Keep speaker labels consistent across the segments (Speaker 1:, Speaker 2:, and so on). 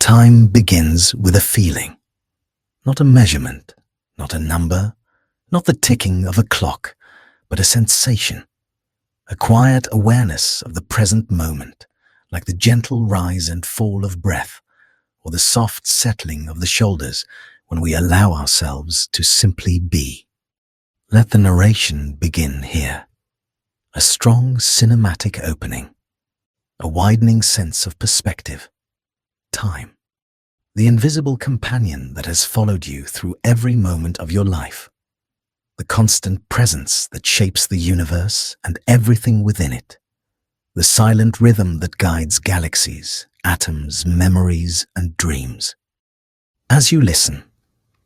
Speaker 1: Time begins with a feeling, not a measurement, not a number, not the ticking of a clock, but a sensation, a quiet awareness of the present moment, like the gentle rise and fall of breath, or the soft settling of the shoulders when we allow ourselves to simply be. Let the narration begin here. A strong cinematic opening, a widening sense of perspective. Time, the invisible companion that has followed you through every moment of your life. The constant presence that shapes the universe and everything within it. The silent rhythm that guides galaxies, atoms, memories, and dreams. As you listen,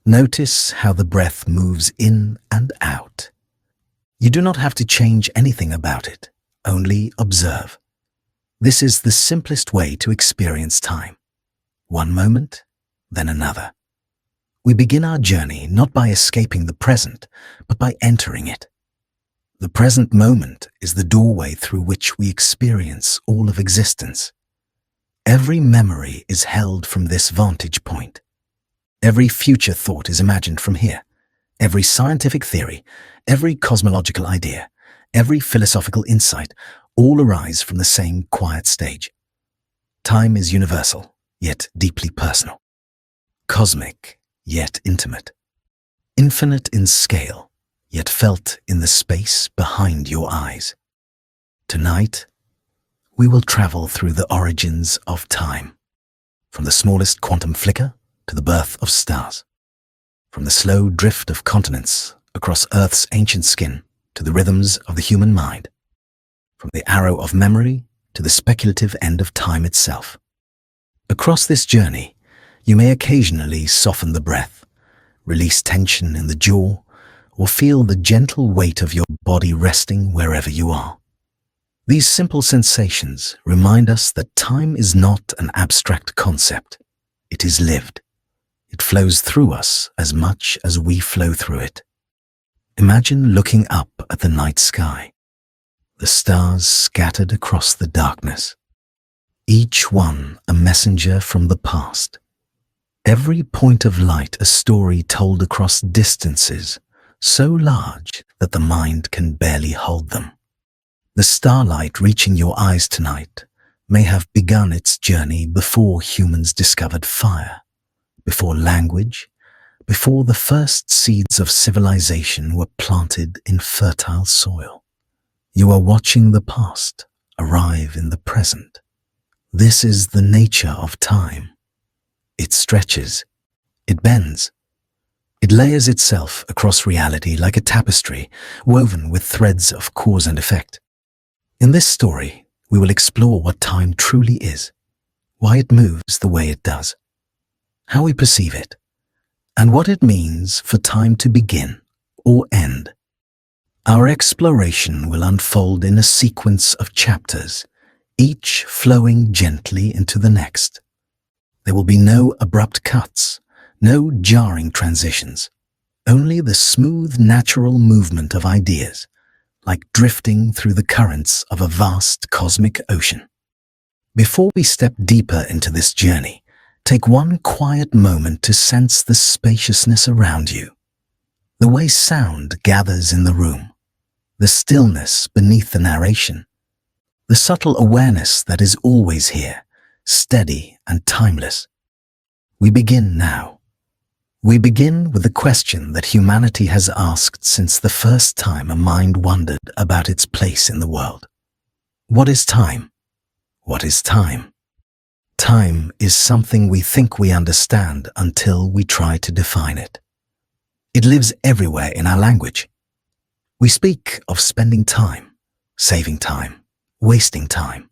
Speaker 1: notice how the breath moves in and out. You do not have to change anything about it, only observe. This is the simplest way to experience time. One moment, then another. We begin our journey not by escaping the present, but by entering it. The present moment is the doorway through which we experience all of existence. Every memory is held from this vantage point. Every future thought is imagined from here. Every scientific theory, every cosmological idea, every philosophical insight, all arise from the same quiet stage. Time is universal, yet deeply personal. Cosmic, yet intimate. Infinite in scale, yet felt in the space behind your eyes. Tonight, we will travel through the origins of time, from the smallest quantum flicker to the birth of stars, from the slow drift of continents across Earth's ancient skin to the rhythms of the human mind, from the arrow of memory to the speculative end of time itself. Across this journey, you may occasionally soften the breath, release tension in the jaw, or feel the gentle weight of your body resting wherever you are. These simple sensations remind us that time is not an abstract concept. It is lived. It flows through us as much as we flow through it. Imagine looking up at the night sky, the stars scattered across the darkness, each one a messenger from the past. Every point of light a story told across distances so large that the mind can barely hold them. The starlight reaching your eyes tonight may have begun its journey before humans discovered fire, before language, before the first seeds of civilization were planted in fertile soil. You are watching the past arrive in the present. This is the nature of time. It stretches, it bends, it layers itself across reality like a tapestry woven with threads of cause and effect. In this story, we will explore what time truly is, why it moves the way it does, how we perceive it, and what it means for time to begin or end. Our exploration will unfold in a sequence of chapters, each flowing gently into the next. There will be no abrupt cuts, no jarring transitions, only the smooth, natural movement of ideas, like drifting through the currents of a vast cosmic ocean. Before we step deeper into this journey, take one quiet moment to sense the spaciousness around you, the way sound gathers in the room, the stillness beneath the narration, the subtle awareness that is always here, steady and timeless. We begin now. We begin with the question that humanity has asked since the first time a mind wondered about its place in the world. What is time? What is time? Time is something we think we understand until we try to define it. It lives everywhere in our language. We speak of spending time, saving time, wasting time.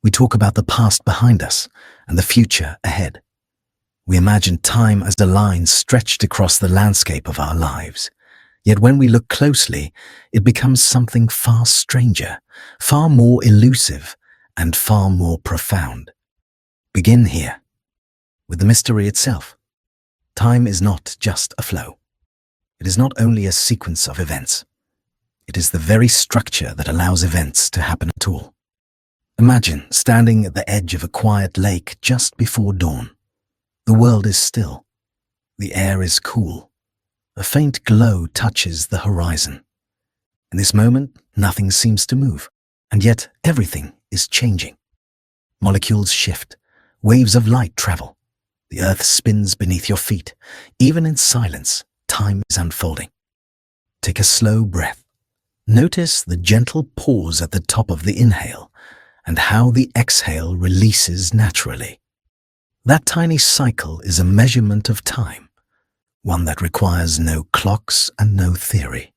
Speaker 1: We talk about the past behind us and the future ahead. We imagine time as a line stretched across the landscape of our lives. Yet when we look closely, it becomes something far stranger, far more elusive, and far more profound. Begin here, with the mystery itself. Time is not just a flow. It is not only a sequence of events. It is the very structure that allows events to happen at all. Imagine standing at the edge of a quiet lake just before dawn. The world is still. The air is cool. A faint glow touches the horizon. In this moment, nothing seems to move, and yet everything is changing. Molecules shift. Waves of light travel. The earth spins beneath your feet. Even in silence, time is unfolding. Take a slow breath. Notice the gentle pause at the top of the inhale and how the exhale releases naturally. That tiny cycle is a measurement of time, one that requires no clocks and no theory.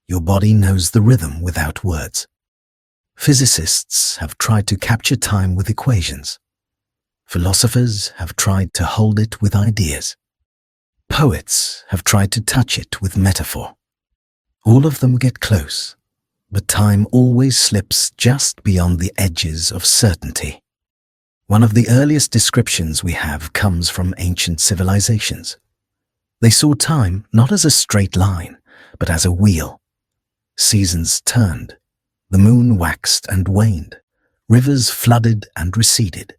Speaker 1: Your body knows the rhythm without words. Physicists have tried to capture time with equations. Philosophers have tried to hold it with ideas. Poets have tried to touch it with metaphor. All of them get close, but time always slips just beyond the edges of certainty. One of the earliest descriptions we have comes from ancient civilizations. They saw time not as a straight line, but as a wheel. Seasons turned. The moon waxed and waned. Rivers flooded and receded.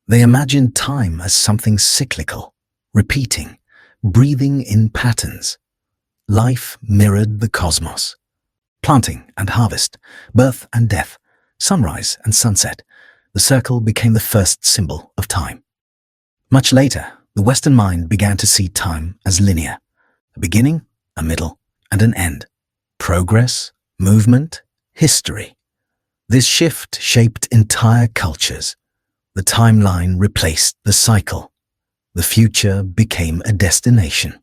Speaker 1: They imagined time as something cyclical, repeating, breathing in patterns. Life mirrored the cosmos. Planting and harvest, birth and death, sunrise and sunset. The circle became the first symbol of time. Much later, the Western mind began to see time as linear. A beginning, a middle, and an end. Progress, movement, history. This shift shaped entire cultures. The timeline replaced the cycle. The future became a destination.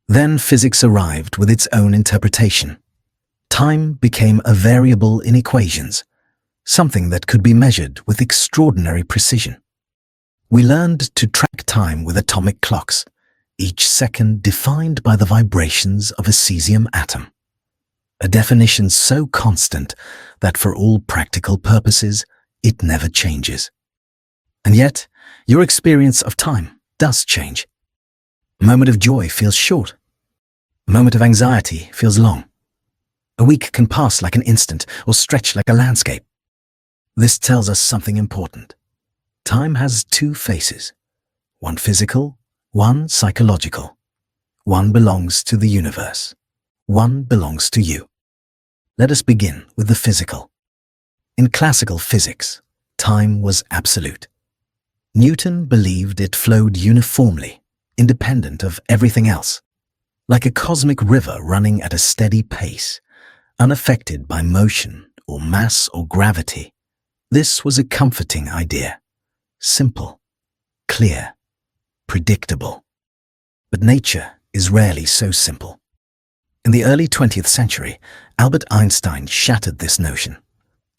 Speaker 1: Then physics arrived with its own interpretation. Time became a variable in equations, something that could be measured with extraordinary precision. We learned to track time with atomic clocks, each second defined by the vibrations of a cesium atom. A definition so constant that for all practical purposes, it never changes. And yet, your experience of time does change. A moment of joy feels short. A moment of anxiety feels long. A week can pass like an instant or stretch like a landscape. This tells us something important. Time has two faces, one physical, one psychological. One belongs to the universe. One belongs to you. Let us begin with the physical. In classical physics, time was absolute. Newton believed it flowed uniformly, independent of everything else, like a cosmic river running at a steady pace, unaffected by motion or mass or gravity. This was a comforting idea. Simple, clear, predictable. But nature is rarely so simple. In the early 20th century, Albert Einstein shattered this notion.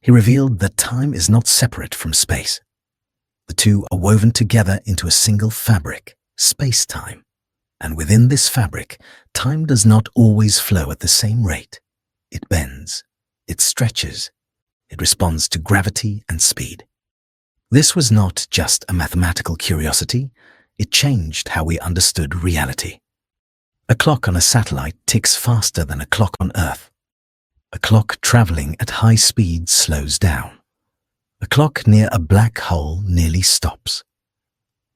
Speaker 1: He revealed that time is not separate from space. The two are woven together into a single fabric, spacetime. And within this fabric, time does not always flow at the same rate. It bends, it stretches, it responds to gravity and speed. This was not just a mathematical curiosity, it changed how we understood reality. A clock on a satellite ticks faster than a clock on Earth. A clock traveling at high speed slows down. A clock near a black hole nearly stops.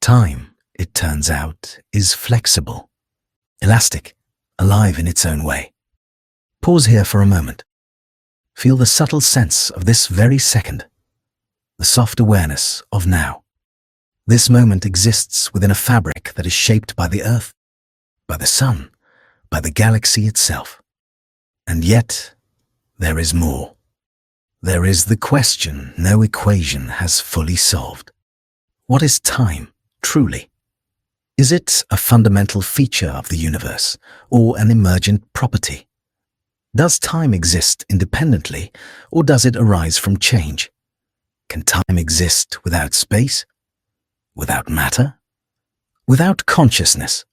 Speaker 1: Time, it turns out, is flexible, elastic, alive in its own way. Pause here for a moment. Feel the subtle sense of this very second, the soft awareness of now. This moment exists within a fabric that is shaped by the Earth, by the Sun, by the galaxy itself. And yet, there is more. There is the question no equation has fully solved. What is time, truly? Is it a fundamental feature of the universe, or an emergent property? Does time exist independently, or does it arise from change? Can time exist without space? Without matter? Without consciousness?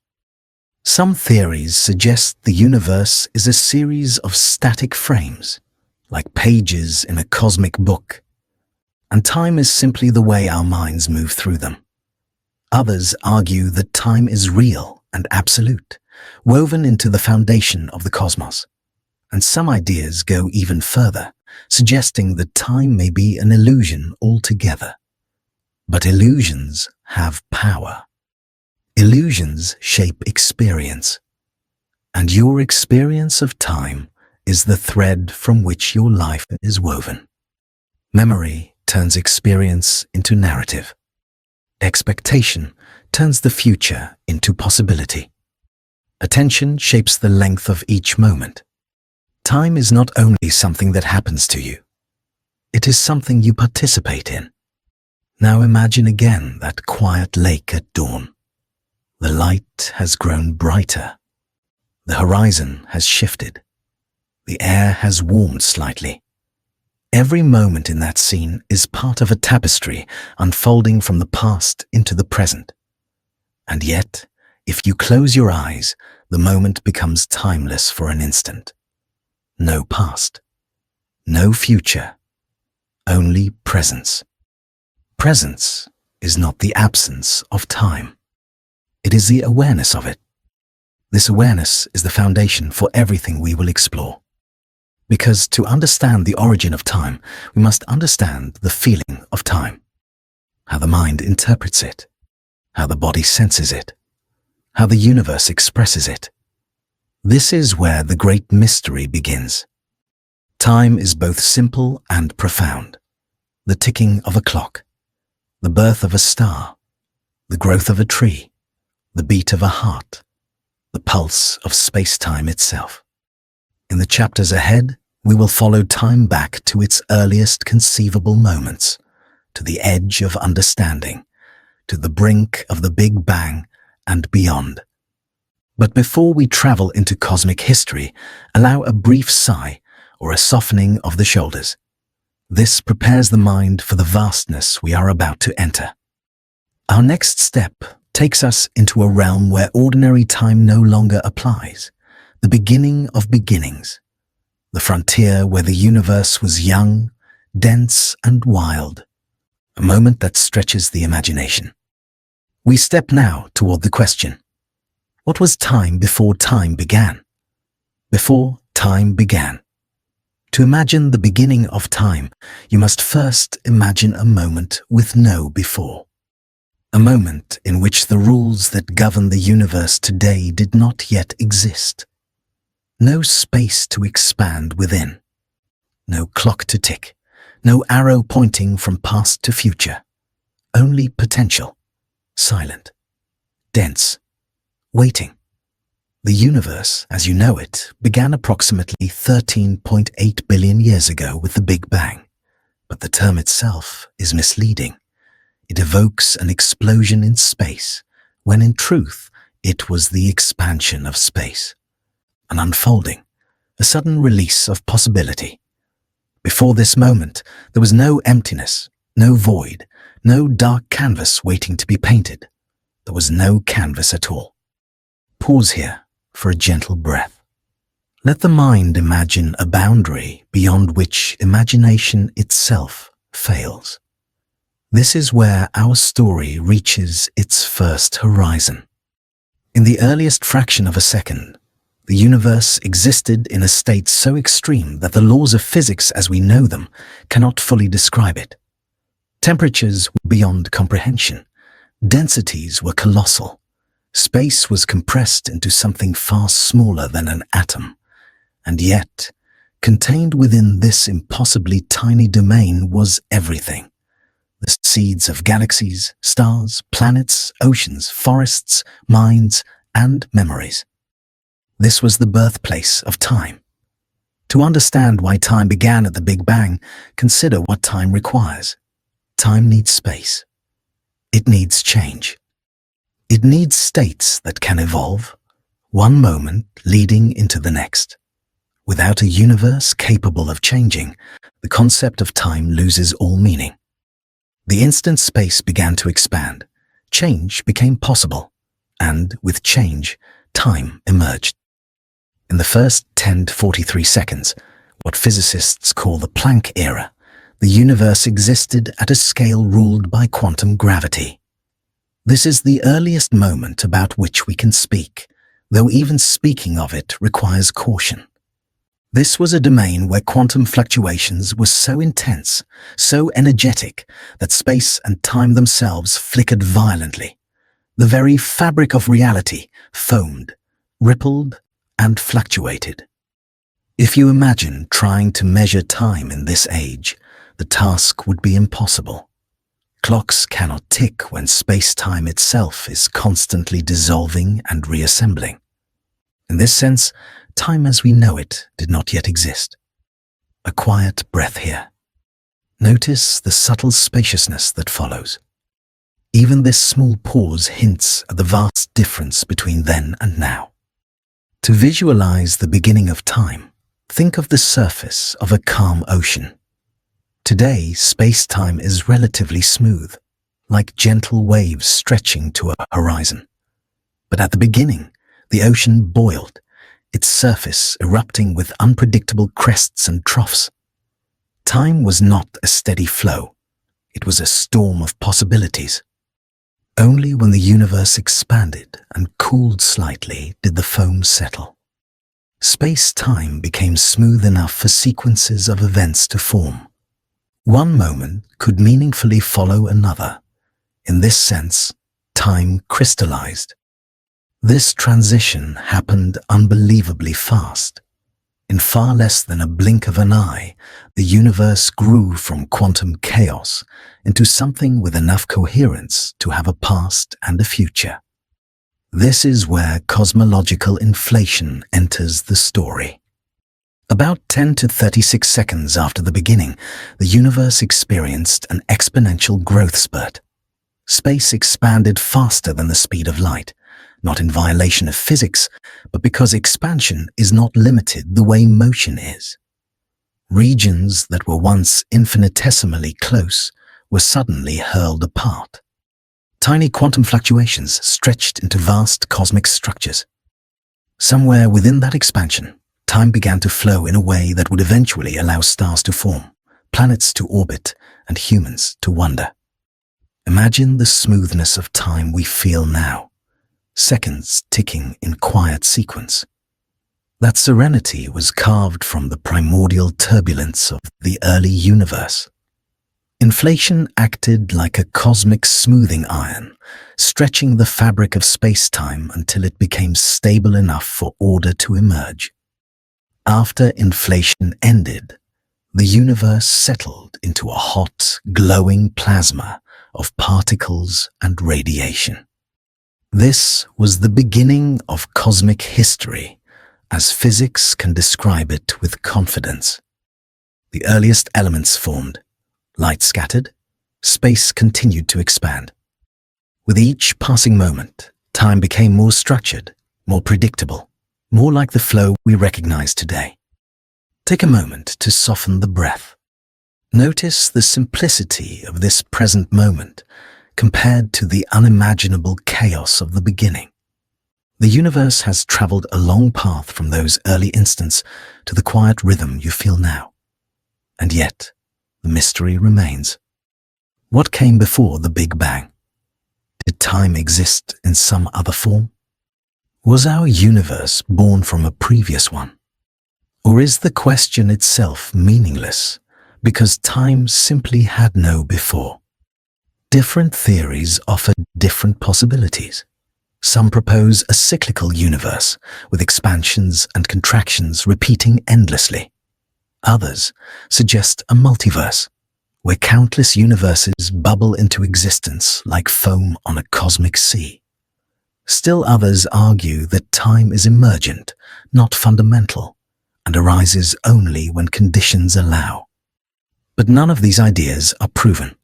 Speaker 1: Some theories suggest the universe is a series of static frames, like pages in a cosmic book, and time is simply the way our minds move through them. Others argue that time is real and absolute, woven into the foundation of the cosmos. And some ideas go even further, suggesting that time may be an illusion altogether. But illusions have power. Illusions shape experience, and your experience of time is the thread from which your life is woven. Memory turns experience into narrative. Expectation turns the future into possibility. Attention shapes the length of each moment. Time is not only something that happens to you, it is something you participate in. Now imagine again that quiet lake at dawn. The light has grown brighter. The horizon has shifted. The air has warmed slightly. Every moment in that scene is part of a tapestry unfolding from the past into the present. And yet, if you close your eyes, the moment becomes timeless for an instant. No past, no future, only presence. Presence is not the absence of time. It is the awareness of it. This awareness is the foundation for everything we will explore. Because to understand the origin of time, we must understand the feeling of time. How the mind interprets it, how the body senses it, how the universe expresses it. This is where the great mystery begins. Time is both simple and profound. The ticking of a clock, the birth of a star, the growth of a tree, the beat of a heart, the pulse of space-time itself. In the chapters ahead, we will follow time back to its earliest conceivable moments, to the edge of understanding, to the brink of the Big Bang and beyond. But before we travel into cosmic history, allow a brief sigh or a softening of the shoulders. This prepares the mind for the vastness we are about to enter. Our next step takes us into a realm where ordinary time no longer applies, the beginning of beginnings, the frontier where the universe was young, dense, and wild, a moment that stretches the imagination. We step now toward the question: what was time before time began? Before time began. To imagine the beginning of time, you must first imagine a moment with no before. A moment in which the rules that govern the universe today did not yet exist. No space to expand within. No clock to tick. No arrow pointing from past to future. Only potential. Silent. Dense. Waiting. The universe, as you know it, began approximately 13.8 billion years ago with the Big Bang. But the term itself is misleading. It evokes an explosion in space, when in truth it was the expansion of space. An unfolding, a sudden release of possibility. Before this moment, there was no emptiness, no void, no dark canvas waiting to be painted. There was no canvas at all. Pause here for a gentle breath. Let the mind imagine a boundary beyond which imagination itself fails. This is where our story reaches its first horizon. In the earliest fraction of a second, the universe existed in a state so extreme that the laws of physics as we know them cannot fully describe it. Temperatures were beyond comprehension. Densities were colossal. Space was compressed into something far smaller than an atom. And yet, contained within this impossibly tiny domain was everything. The seeds of galaxies, stars, planets, oceans, forests, minds, and memories. This was the birthplace of time. To understand why time began at the Big Bang, consider what time requires. Time needs space. It needs change. It needs states that can evolve, one moment leading into the next. Without a universe capable of changing, the concept of time loses all meaning. The instant space began to expand, change became possible, and with change, time emerged. In the first 10 to 43 seconds, what physicists call the Planck era, the universe existed at a scale ruled by quantum gravity. This is the earliest moment about which we can speak, though even speaking of it requires caution. This was a domain where quantum fluctuations were so intense, so energetic, that space and time themselves flickered violently. The very fabric of reality foamed, rippled, and fluctuated. If you imagine trying to measure time in this age, the task would be impossible. Clocks cannot tick when space-time itself is constantly dissolving and reassembling. In this sense, time as we know it did not yet exist. A quiet breath here. Notice the subtle spaciousness that follows. Even this small pause hints at the vast difference between then and now. To visualize the beginning of time, think of the surface of a calm ocean. Today, space-time is relatively smooth, like gentle waves stretching to a horizon. But at the beginning, the ocean boiled, its surface erupting with unpredictable crests and troughs. Time was not a steady flow. It was a storm of possibilities. Only when the universe expanded and cooled slightly did the foam settle. Space-time became smooth enough for sequences of events to form. One moment could meaningfully follow another. In this sense, time crystallized. This transition happened unbelievably fast. In far less than a blink of an eye, the universe grew from quantum chaos into something with enough coherence to have a past and a future. This is where cosmological inflation enters the story. About 10 to 36 seconds after the beginning, the universe experienced an exponential growth spurt. Space expanded faster than the speed of light, not in violation of physics, but because expansion is not limited the way motion is. Regions that were once infinitesimally close were suddenly hurled apart. Tiny quantum fluctuations stretched into vast cosmic structures. Somewhere within that expansion, time began to flow in a way that would eventually allow stars to form, planets to orbit, and humans to wonder. Imagine the smoothness of time we feel now, seconds ticking in quiet sequence. That serenity was carved from the primordial turbulence of the early universe. Inflation acted like a cosmic smoothing iron, stretching the fabric of space-time until it became stable enough for order to emerge. After inflation ended, the universe settled into a hot, glowing plasma of particles and radiation. This was the beginning of cosmic history, as physics can describe it with confidence. The earliest elements formed. Light scattered, space continued to expand. With each passing moment, time became more structured, more predictable, more like the flow we recognize today. Take a moment to soften the breath. Notice the simplicity of this present moment compared to the unimaginable chaos of the beginning. The universe has traveled a long path from those early instants to the quiet rhythm you feel now. And yet, the mystery remains. What came before the Big Bang? Did time exist in some other form? Was our universe born from a previous one? Or is the question itself meaningless because time simply had no before? Different theories offer different possibilities. Some propose a cyclical universe with expansions and contractions repeating endlessly. Others suggest a multiverse, where countless universes bubble into existence like foam on a cosmic sea. Still others argue that time is emergent, not fundamental, and arises only when conditions allow. But none of these ideas are proven.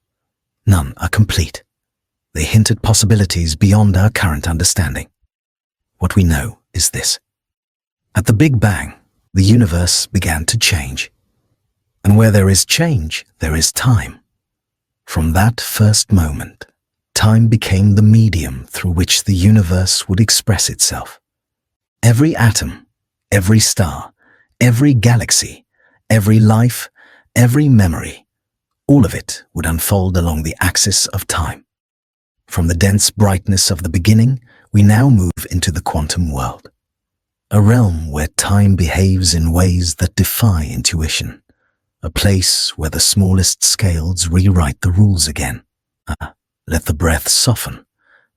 Speaker 1: None are complete. They hint at possibilities beyond our current understanding. What we know is this. At the Big Bang, the universe began to change. And where there is change, there is time. From that first moment, time became the medium through which the universe would express itself. Every atom, every star, every galaxy, every life, every memory, all of it would unfold along the axis of time. From the dense brightness of the beginning, we now move into the quantum world, a realm where time behaves in ways that defy intuition, a place where the smallest scales rewrite the rules again. Let the breath soften.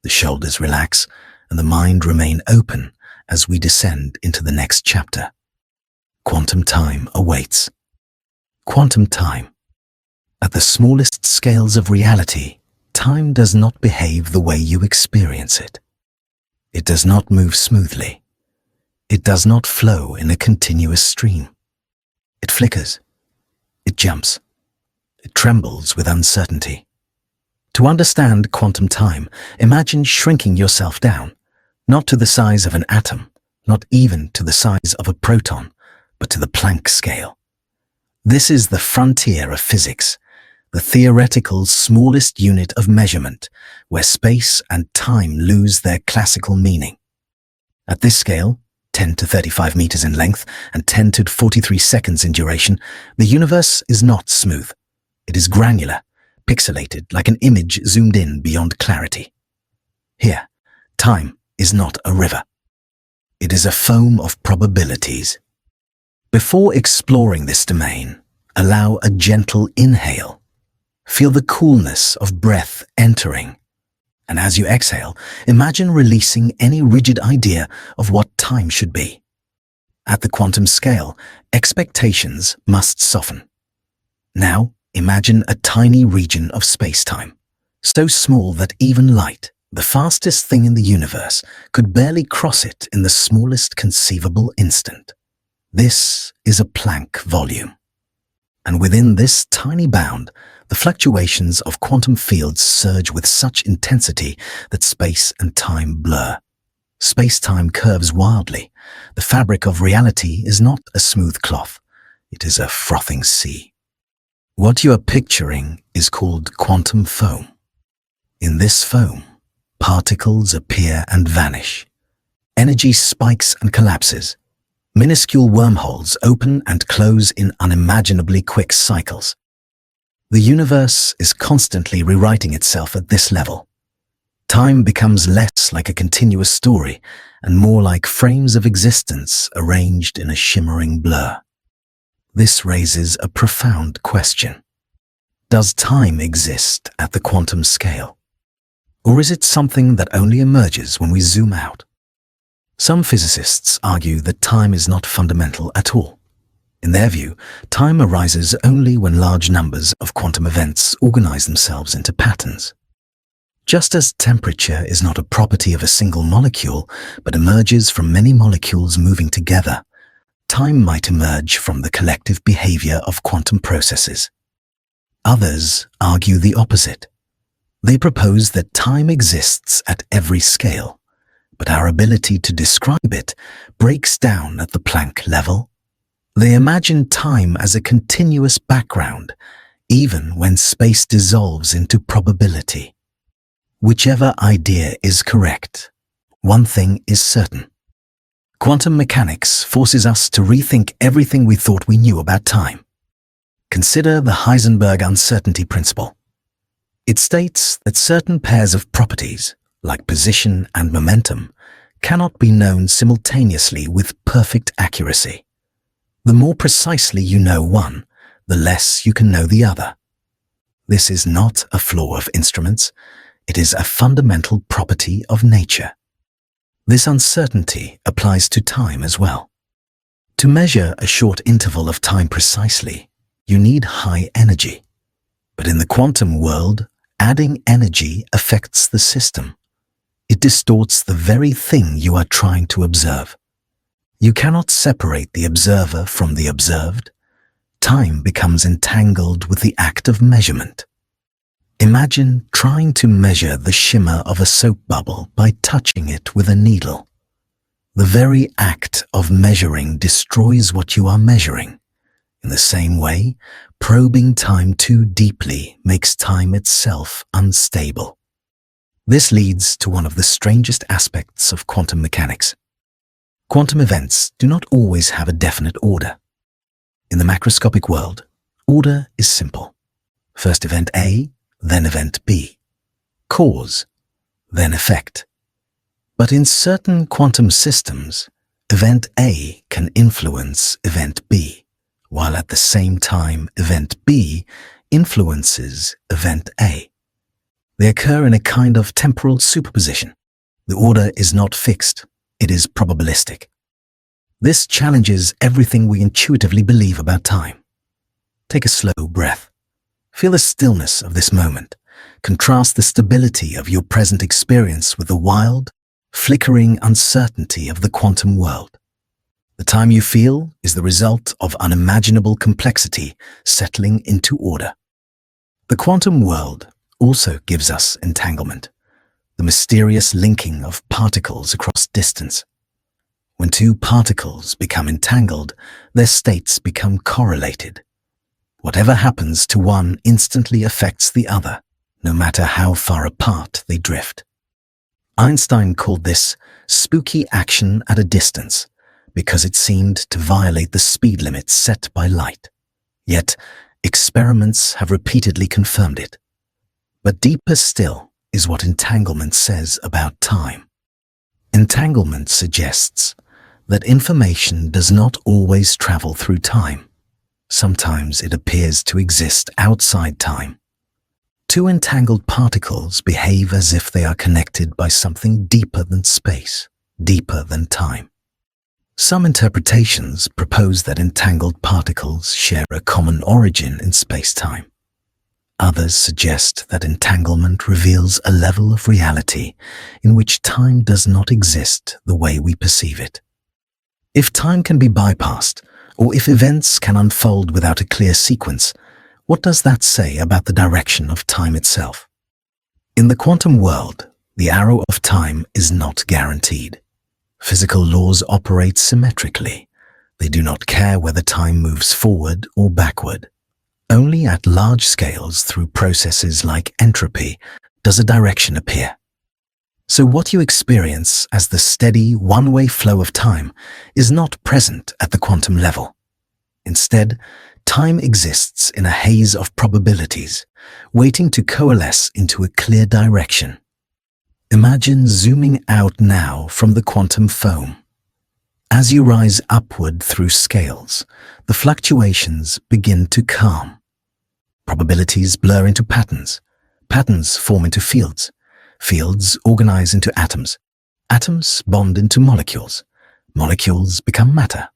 Speaker 1: The shoulders relax, and the mind remain open as we descend into the next chapter. Quantum time awaits. Quantum time. At the smallest scales of reality, time does not behave the way you experience it. It does not move smoothly. It does not flow in a continuous stream. It flickers. It jumps. It trembles with uncertainty. To understand quantum time, imagine shrinking yourself down, not to the size of an atom, not even to the size of a proton, but to the Planck scale. This is the frontier of physics, the theoretical smallest unit of measurement, where space and time lose their classical meaning. At this scale, 10 to 35 meters in length and 10 to 43 seconds in duration, the universe is not smooth. It is granular, pixelated like an image zoomed in beyond clarity. Here, time is not a river. It is a foam of probabilities. Before exploring this domain, allow a gentle inhale. Feel the coolness of breath entering. And as you exhale, imagine releasing any rigid idea of what time should be. At the quantum scale, expectations must soften. Now, imagine a tiny region of space-time, so small that even light, the fastest thing in the universe, could barely cross it in the smallest conceivable instant. This is a Planck volume. And within this tiny bound, the fluctuations of quantum fields surge with such intensity that space and time blur. Space-time curves wildly. The fabric of reality is not a smooth cloth. It is a frothing sea. What you are picturing is called quantum foam. In this foam, particles appear and vanish. Energy spikes and collapses. Minuscule wormholes open and close in unimaginably quick cycles. The universe is constantly rewriting itself at this level. Time becomes less like a continuous story and more like frames of existence arranged in a shimmering blur. This raises a profound question. Does time exist at the quantum scale? Or is it something that only emerges when we zoom out? Some physicists argue that time is not fundamental at all. In their view, time arises only when large numbers of quantum events organize themselves into patterns. Just as temperature is not a property of a single molecule, but emerges from many molecules moving together, time might emerge from the collective behavior of quantum processes. Others argue the opposite. They propose that time exists at every scale, but our ability to describe it breaks down at the Planck level. They imagine time as a continuous background, even when space dissolves into probability. Whichever idea is correct, one thing is certain. Quantum mechanics forces us to rethink everything we thought we knew about time. Consider the Heisenberg uncertainty principle. It states that certain pairs of properties, like position and momentum, cannot be known simultaneously with perfect accuracy. The more precisely you know one, the less you can know the other. This is not a flaw of instruments. It is a fundamental property of nature. This uncertainty applies to time as well. To measure a short interval of time precisely, you need high energy. But in the quantum world, adding energy affects the system. It distorts the very thing you are trying to observe. You cannot separate the observer from the observed. Time becomes entangled with the act of measurement. Imagine trying to measure the shimmer of a soap bubble by touching it with a needle. The very act of measuring destroys what you are measuring. In the same way, probing time too deeply makes time itself unstable. This leads to one of the strangest aspects of quantum mechanics. Quantum events do not always have a definite order. In the macroscopic world, order is simple. First event A, then event B. Cause, then effect. But in certain quantum systems, event A can influence event B, while at the same time event B influences event A. They occur in a kind of temporal superposition. The order is not fixed, it is probabilistic. This challenges everything we intuitively believe about time. Take a slow breath. Feel the stillness of this moment. Contrast the stability of your present experience with the wild, flickering uncertainty of the quantum world. The time you feel is the result of unimaginable complexity settling into order. The quantum world also gives us entanglement, the mysterious linking of particles across distance. When two particles become entangled, their states become correlated. Whatever happens to one instantly affects the other, no matter how far apart they drift. Einstein called this spooky action at a distance because it seemed to violate the speed limits set by light. Yet, experiments have repeatedly confirmed it. But deeper still is what entanglement says about time. Entanglement suggests that information does not always travel through time. Sometimes it appears to exist outside time. Two entangled particles behave as if they are connected by something deeper than space, deeper than time. Some interpretations propose that entangled particles share a common origin in space-time. Others suggest that entanglement reveals a level of reality in which time does not exist the way we perceive it. If time can be bypassed, or if events can unfold without a clear sequence, what does that say about the direction of time itself? In the quantum world, the arrow of time is not guaranteed. Physical laws operate symmetrically. They do not care whether time moves forward or backward. Only at large scales through processes like entropy does a direction appear. So what you experience as the steady one-way flow of time is not present at the quantum level. Instead, time exists in a haze of probabilities, waiting to coalesce into a clear direction. Imagine zooming out now from the quantum foam. As you rise upward through scales, the fluctuations begin to calm. Probabilities blur into patterns. Patterns form into fields. Fields organize into atoms. Atoms bond into molecules. Molecules become matter.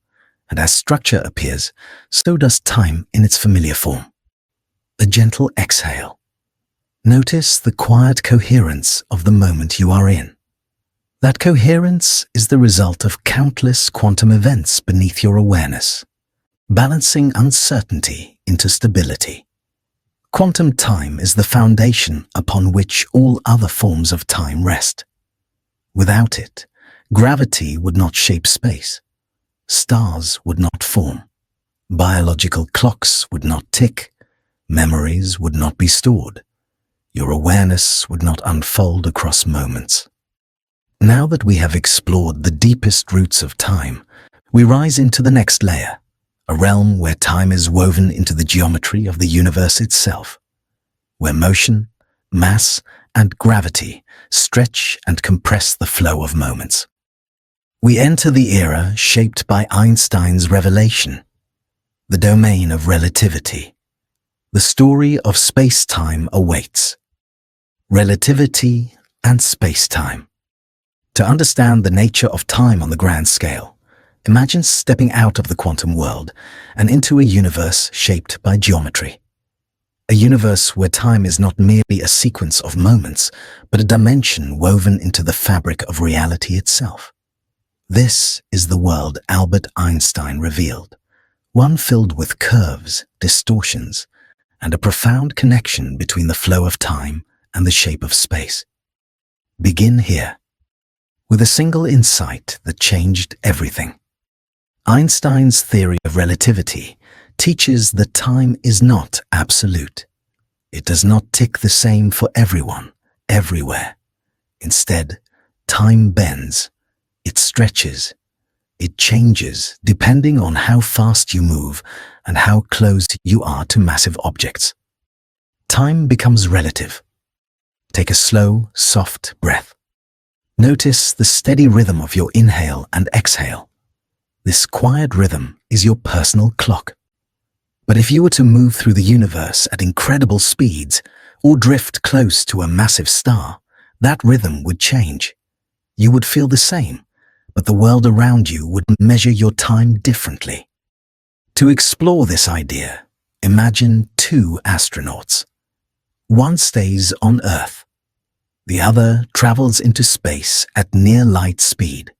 Speaker 1: And as structure appears, so does time in its familiar form. A gentle exhale. Notice the quiet coherence of the moment you are in. That coherence is the result of countless quantum events beneath your awareness, balancing uncertainty into stability. Quantum time is the foundation upon which all other forms of time rest. Without it, gravity would not shape space. Stars would not form. Biological clocks would not tick. Memories would not be stored. Your awareness would not unfold across moments. Now that we have explored the deepest roots of time, we rise into the next layer, a realm where time is woven into the geometry of the universe itself, where motion, mass, and gravity stretch and compress the flow of moments. We enter the era shaped by Einstein's revelation, the domain of relativity. The story of space-time awaits. Relativity and space-time. To understand the nature of time on the grand scale, imagine stepping out of the quantum world and into a universe shaped by geometry. A universe where time is not merely a sequence of moments, but a dimension woven into the fabric of reality itself. This is the world Albert Einstein revealed, one filled with curves, distortions, and a profound connection between the flow of time and the shape of space. Begin here, with a single insight that changed everything. Einstein's theory of relativity teaches that time is not absolute. It does not tick the same for everyone, everywhere. Instead, time bends. It stretches. It changes depending on how fast you move and how close you are to massive objects. Time becomes relative. Take a slow, soft breath. Notice the steady rhythm of your inhale and exhale. This quiet rhythm is your personal clock. But if you were to move through the universe at incredible speeds, or drift close to a massive star, that rhythm would change. You would feel the same, but the world around you would measure your time differently. To explore this idea, imagine two astronauts. One stays on Earth. The other travels into space at near light speed.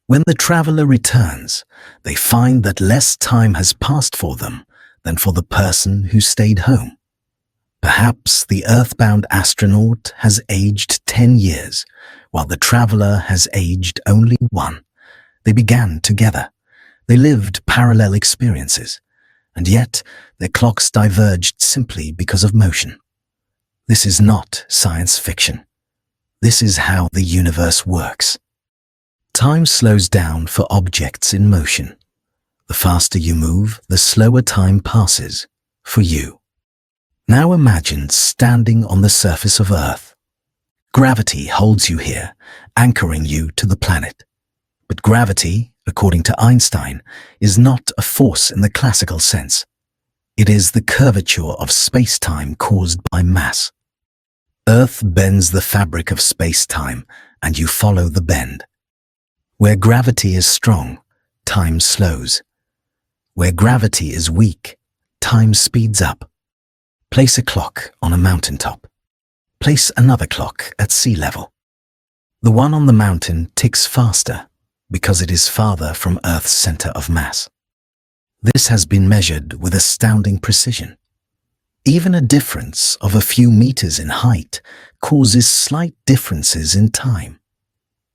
Speaker 1: When the traveler returns, they find that less time has passed for them than for the person who stayed home. Perhaps the earthbound astronaut has aged 10 years, while the traveler has aged only 1. They began together. They lived parallel experiences, and yet their clocks diverged simply because of motion. This is not science fiction. This is how the universe works. Time slows down for objects in motion. The faster you move, the slower time passes for you. Now imagine standing on the surface of Earth. Gravity holds you here, anchoring you to the planet. But gravity, according to Einstein, is not a force in the classical sense. It is the curvature of space-time caused by mass. Earth bends the fabric of space-time, and you follow the bend. Where gravity is strong, time slows. Where gravity is weak, time speeds up. Place a clock on a mountaintop. Place another clock at sea level. The one on the mountain ticks faster because it is farther from Earth's center of mass. This has been measured with astounding precision. Even a difference of a few meters in height causes slight differences in time.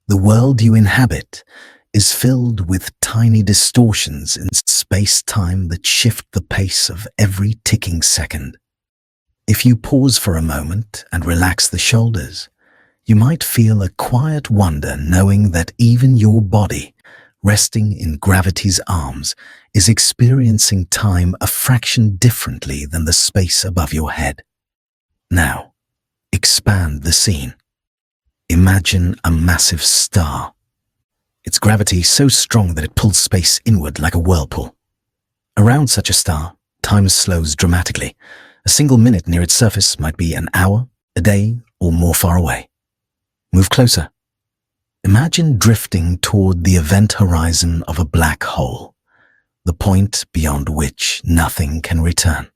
Speaker 1: The world you inhabit is filled with tiny distortions in space-time that shift the pace of every ticking second. If you pause for a moment and relax the shoulders, you might feel a quiet wonder knowing that even your body, resting in gravity's arms, is experiencing time a fraction differently than the space above your head. Now, expand the scene. Imagine a massive star. Its gravity so strong that it pulls space inward like a whirlpool. Around such a star, time slows dramatically. A single minute near its surface might be an hour, a day, or more far away. Move closer. Imagine drifting toward the event horizon of a black hole, the point beyond which nothing can return.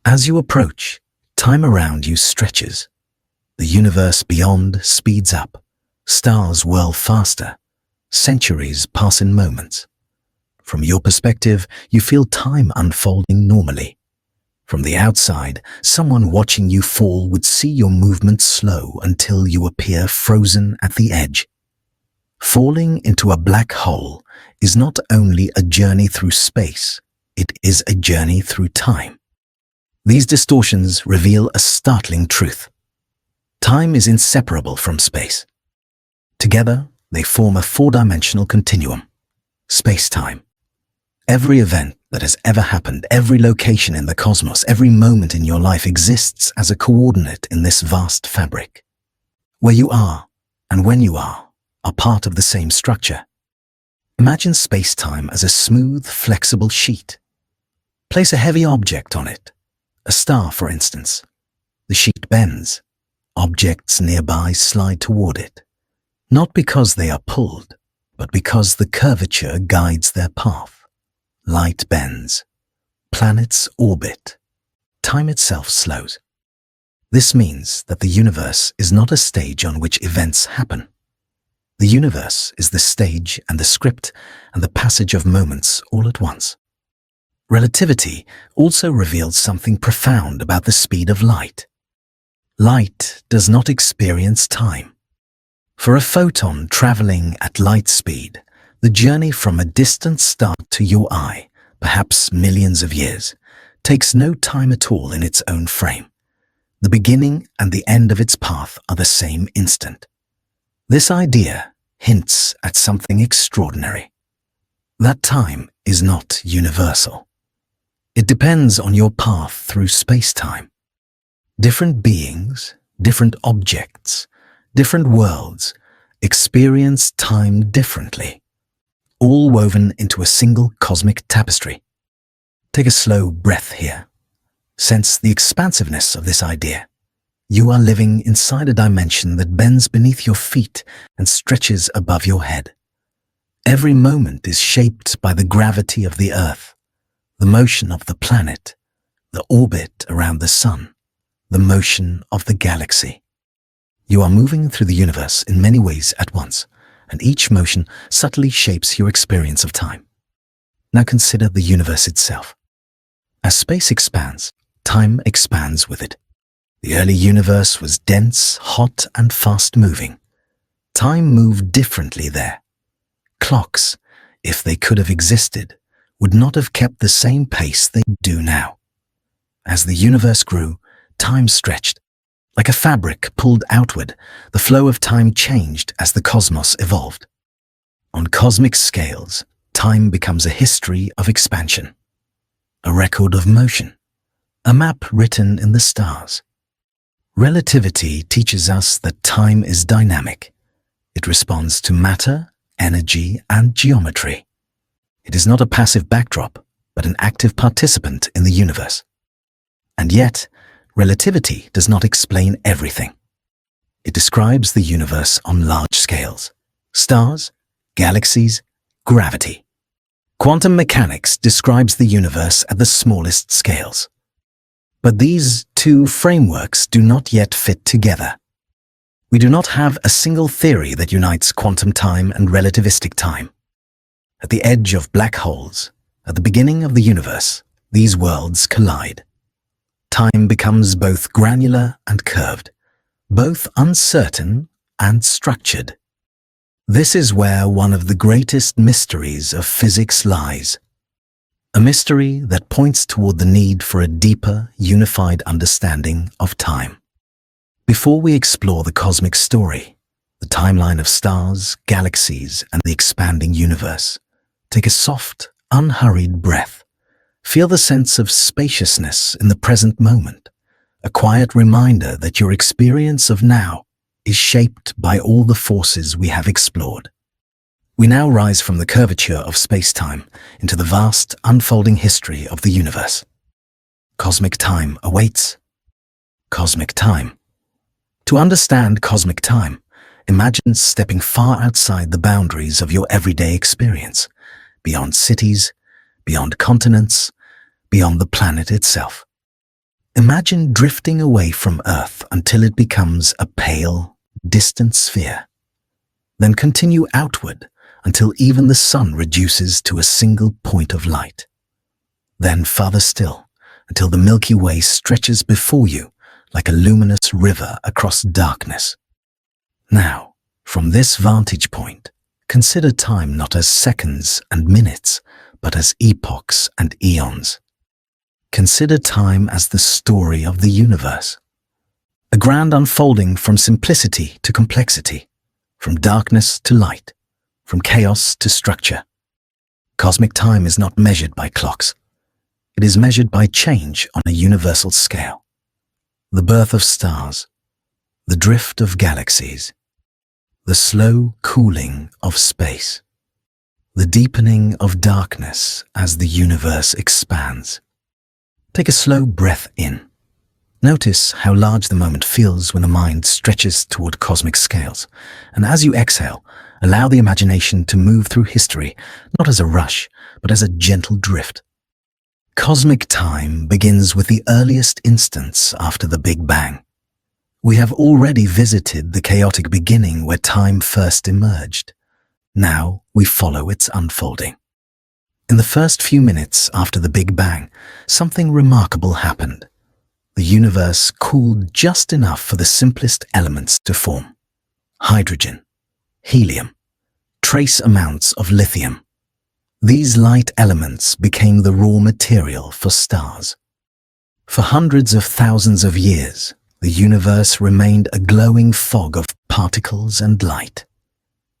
Speaker 1: As you approach, time around you stretches. The universe beyond speeds up. Stars whirl faster. Centuries pass in moments. From your perspective, you feel time unfolding normally. From the outside, someone watching you fall would see your movement slow until you appear frozen at the edge. Falling into a black hole is not only a journey through space, it is a journey through time. These distortions reveal a startling truth. Time is inseparable from space. Together, they form a four-dimensional continuum. Space-time. Every event that has ever happened, every location in the cosmos, every moment in your life exists as a coordinate in this vast fabric. Where you are and when you are part of the same structure. Imagine space-time as a smooth, flexible sheet. Place a heavy object on it, a star for instance. The sheet bends. Objects nearby slide toward it, not because they are pulled, but because the curvature guides their path. Light bends. Planets orbit. Time itself slows. This means that the universe is not a stage on which events happen. The universe is the stage and the script and the passage of moments all at once. Relativity also reveals something profound about the speed of light. Light does not experience time. For a photon traveling at light speed, the journey from a distant star to your eye, perhaps millions of years, takes no time at all in its own frame. The beginning and the end of its path are the same instant. This idea hints at something extraordinary. That time is not universal. It depends on your path through space-time. Different beings, different objects, different worlds experience time differently, all woven into a single cosmic tapestry. Take a slow breath here. Sense the expansiveness of this idea. You are living inside a dimension that bends beneath your feet and stretches above your head. Every moment is shaped by the gravity of the Earth, the motion of the planet, the orbit around the sun, the motion of the galaxy. You are moving through the universe in many ways at once, and each motion subtly shapes your experience of time. Now consider the universe itself. As space expands, time expands with it. The early universe was dense, hot, and fast-moving. Time moved differently there. Clocks, if they could have existed, would not have kept the same pace they do now. As the universe grew, time stretched. Like a fabric pulled outward, the flow of time changed as the cosmos evolved. On cosmic scales, time becomes a history of expansion, a record of motion, a map written in the stars. Relativity teaches us that time is dynamic. It responds to matter, energy, and geometry. It is not a passive backdrop, but an active participant in the universe. And yet, relativity does not explain everything. It describes the universe on large scales: stars, galaxies, gravity. Quantum mechanics describes the universe at the smallest scales. But these two frameworks do not yet fit together. We do not have a single theory that unites quantum time and relativistic time. At the edge of black holes, at the beginning of the universe, these worlds collide. Time becomes both granular and curved, both uncertain and structured. This is where one of the greatest mysteries of physics lies. A mystery that points toward the need for a deeper, unified understanding of time. Before we explore the cosmic story, the timeline of stars, galaxies, and the expanding universe, take a soft, unhurried breath. Feel the sense of spaciousness in the present moment, a quiet reminder that your experience of now is shaped by all the forces we have explored. We now rise from the curvature of space-time into the vast, unfolding history of the universe. Cosmic time awaits. Cosmic time. To understand cosmic time, imagine stepping far outside the boundaries of your everyday experience, beyond cities, beyond continents, beyond the planet itself. Imagine drifting away from Earth until it becomes a pale, distant sphere. Then continue outward until even the sun reduces to a single point of light. Then farther still, until the Milky Way stretches before you like a luminous river across darkness. Now, from this vantage point, consider time not as seconds and minutes, but as epochs and eons. Consider time as the story of the universe, a grand unfolding from simplicity to complexity, from darkness to light, from chaos to structure. Cosmic time is not measured by clocks. It is measured by change on a universal scale. The birth of stars, the drift of galaxies, the slow cooling of space, the deepening of darkness as the universe expands. Take a slow breath in. Notice how large the moment feels when the mind stretches toward cosmic scales, and as you exhale, allow the imagination to move through history, not as a rush, but as a gentle drift. Cosmic time begins with the earliest instance after the Big Bang. We have already visited the chaotic beginning where time first emerged. Now we follow its unfolding. In the first few minutes after the Big Bang, something remarkable happened. The universe cooled just enough for the simplest elements to form. Hydrogen, helium, trace amounts of lithium. These light elements became the raw material for stars. For hundreds of thousands of years, the universe remained a glowing fog of particles and light.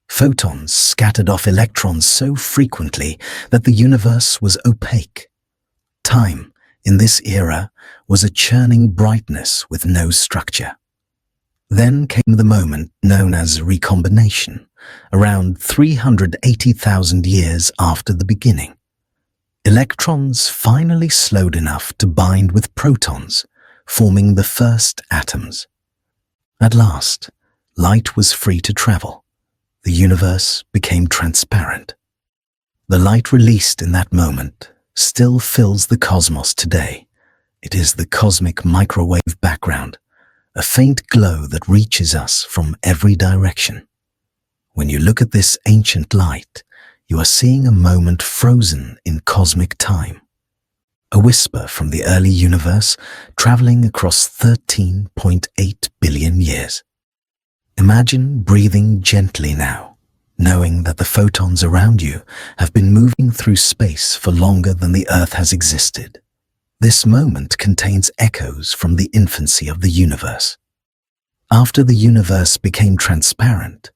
Speaker 1: Photons scattered off electrons so frequently that the universe was opaque. Time, in this era, was a churning brightness with no structure. Then came the moment known as recombination, around 380,000 years after the beginning. Electrons finally slowed enough to bind with protons, forming the first atoms. At last, light was free to travel. The universe became transparent. The light released in that moment still fills the cosmos today. It is the cosmic microwave background, a faint glow that reaches us from every direction. When you look at this ancient light, you are seeing a moment frozen in cosmic time. A whisper from the early universe traveling across 13.8 billion years. Imagine breathing gently now, knowing that the photons around you have been moving through space for longer than the Earth has existed. This moment contains echoes from the infancy of the universe. After the universe became transparent,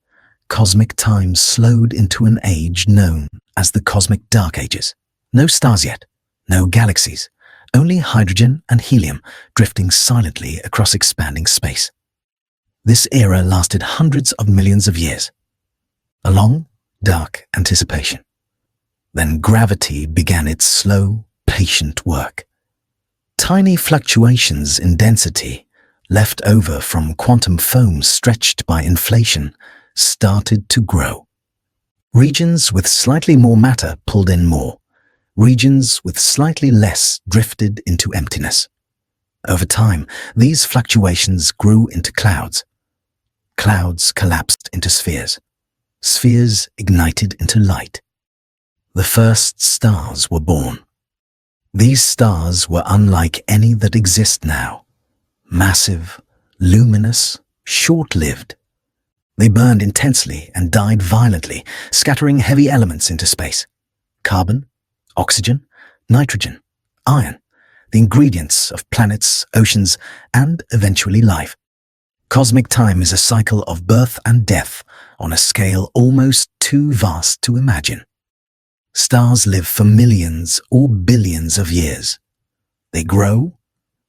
Speaker 1: cosmic time slowed into an age known as the Cosmic Dark Ages. No stars yet, no galaxies, only hydrogen and helium drifting silently across expanding space. This era lasted hundreds of millions of years. A long, dark anticipation. Then gravity began its slow, patient work. Tiny fluctuations in density, left over from quantum foam stretched by inflation, started to grow. Regions with slightly more matter pulled in more. Regions with slightly less drifted into emptiness. Over time, these fluctuations grew into clouds. Clouds collapsed into spheres. Spheres ignited into light. The first stars were born. These stars were unlike any that exist now. Massive, luminous, short-lived. They burned intensely and died violently, scattering heavy elements into space. Carbon, oxygen, nitrogen, iron, the ingredients of planets, oceans, and eventually life. Cosmic time is a cycle of birth and death on a scale almost too vast to imagine. Stars live for millions or billions of years. They grow,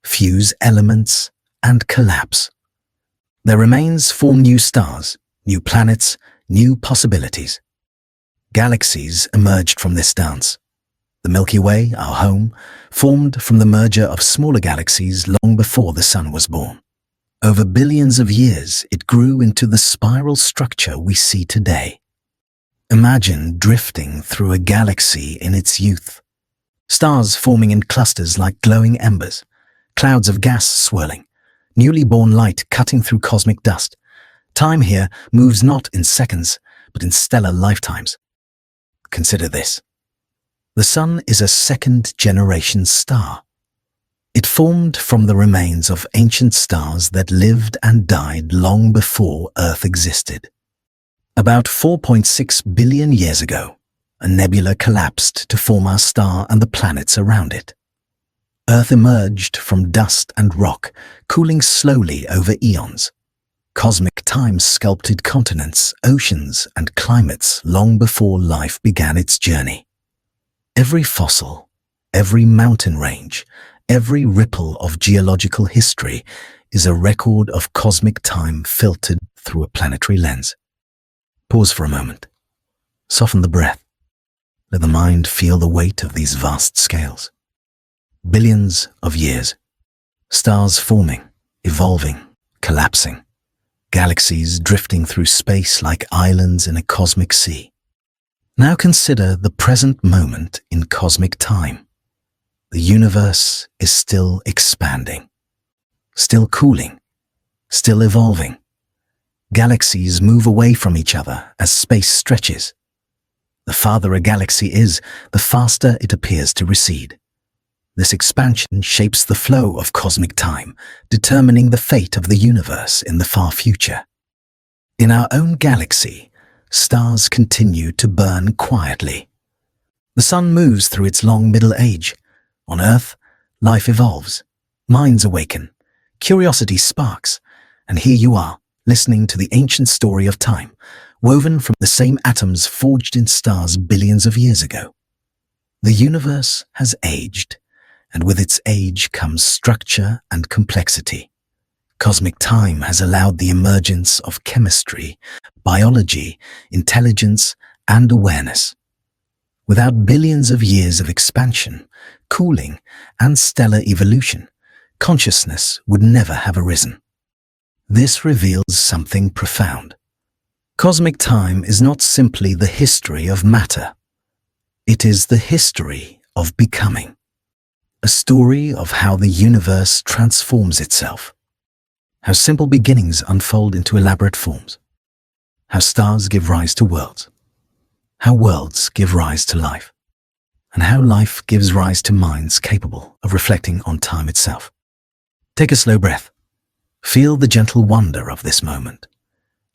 Speaker 1: fuse elements, and collapse. Their remains form new stars, new planets, new possibilities. Galaxies emerged from this dance. The Milky Way, our home, formed from the merger of smaller galaxies long before the Sun was born. Over billions of years, it grew into the spiral structure we see today. Imagine drifting through a galaxy in its youth. Stars forming in clusters like glowing embers, clouds of gas swirling, newly born light cutting through cosmic dust. Time here moves not in seconds, but in stellar lifetimes. Consider this. The Sun is a second-generation star. It formed from the remains of ancient stars that lived and died long before Earth existed. About 4.6 billion years ago, a nebula collapsed to form our star and the planets around it. Earth emerged from dust and rock, cooling slowly over eons. Cosmic time sculpted continents, oceans, and climates long before life began its journey. Every fossil, every mountain range, every ripple of geological history is a record of cosmic time filtered through a planetary lens. Pause for a moment. Soften the breath. Let the mind feel the weight of these vast scales. Billions of years. Stars forming, evolving, collapsing. Galaxies drifting through space like islands in a cosmic sea. Now consider the present moment in cosmic time. The universe is still expanding, still cooling, still evolving. Galaxies move away from each other as space stretches. The farther a galaxy is, the faster it appears to recede. This expansion shapes the flow of cosmic time, determining the fate of the universe in the far future. In our own galaxy, stars continue to burn quietly. The Sun moves through its long middle age. On Earth, life evolves, minds awaken, curiosity sparks, and here you are, listening to the ancient story of time, woven from the same atoms forged in stars billions of years ago. The universe has aged, and with its age comes structure and complexity. Cosmic time has allowed the emergence of chemistry, biology, intelligence, and awareness. Without billions of years of expansion, cooling, and stellar evolution, consciousness would never have arisen. This reveals something profound. Cosmic time is not simply the history of matter. It is the history of becoming. A story of how the universe transforms itself. How simple beginnings unfold into elaborate forms. How stars give rise to worlds. How worlds give rise to life. And how life gives rise to minds capable of reflecting on time itself. Take a slow breath. Feel the gentle wonder of this moment.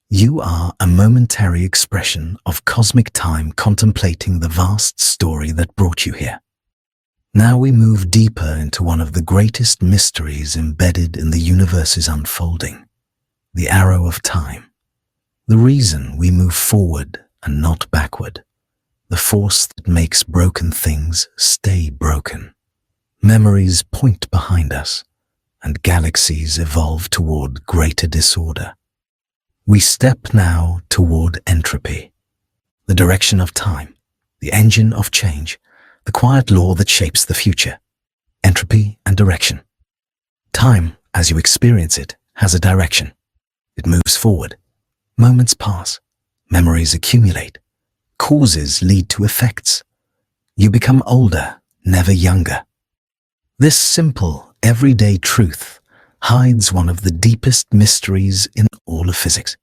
Speaker 1: You are a momentary expression of cosmic time contemplating the vast story that brought you here. Now we move deeper into one of the greatest mysteries embedded in the universe's unfolding, the arrow of time. The reason we move forward and not backward, the force that makes broken things stay broken. Memories point behind us, and galaxies evolve toward greater disorder. We step now toward entropy, the direction of time, the engine of change, the quiet law that shapes the future. Entropy and direction. Time, as you experience it, has a direction. It moves forward. Moments pass. Memories accumulate. Causes lead to effects. You become older, never younger. This simple, everyday truth hides one of the deepest mysteries in all of physics.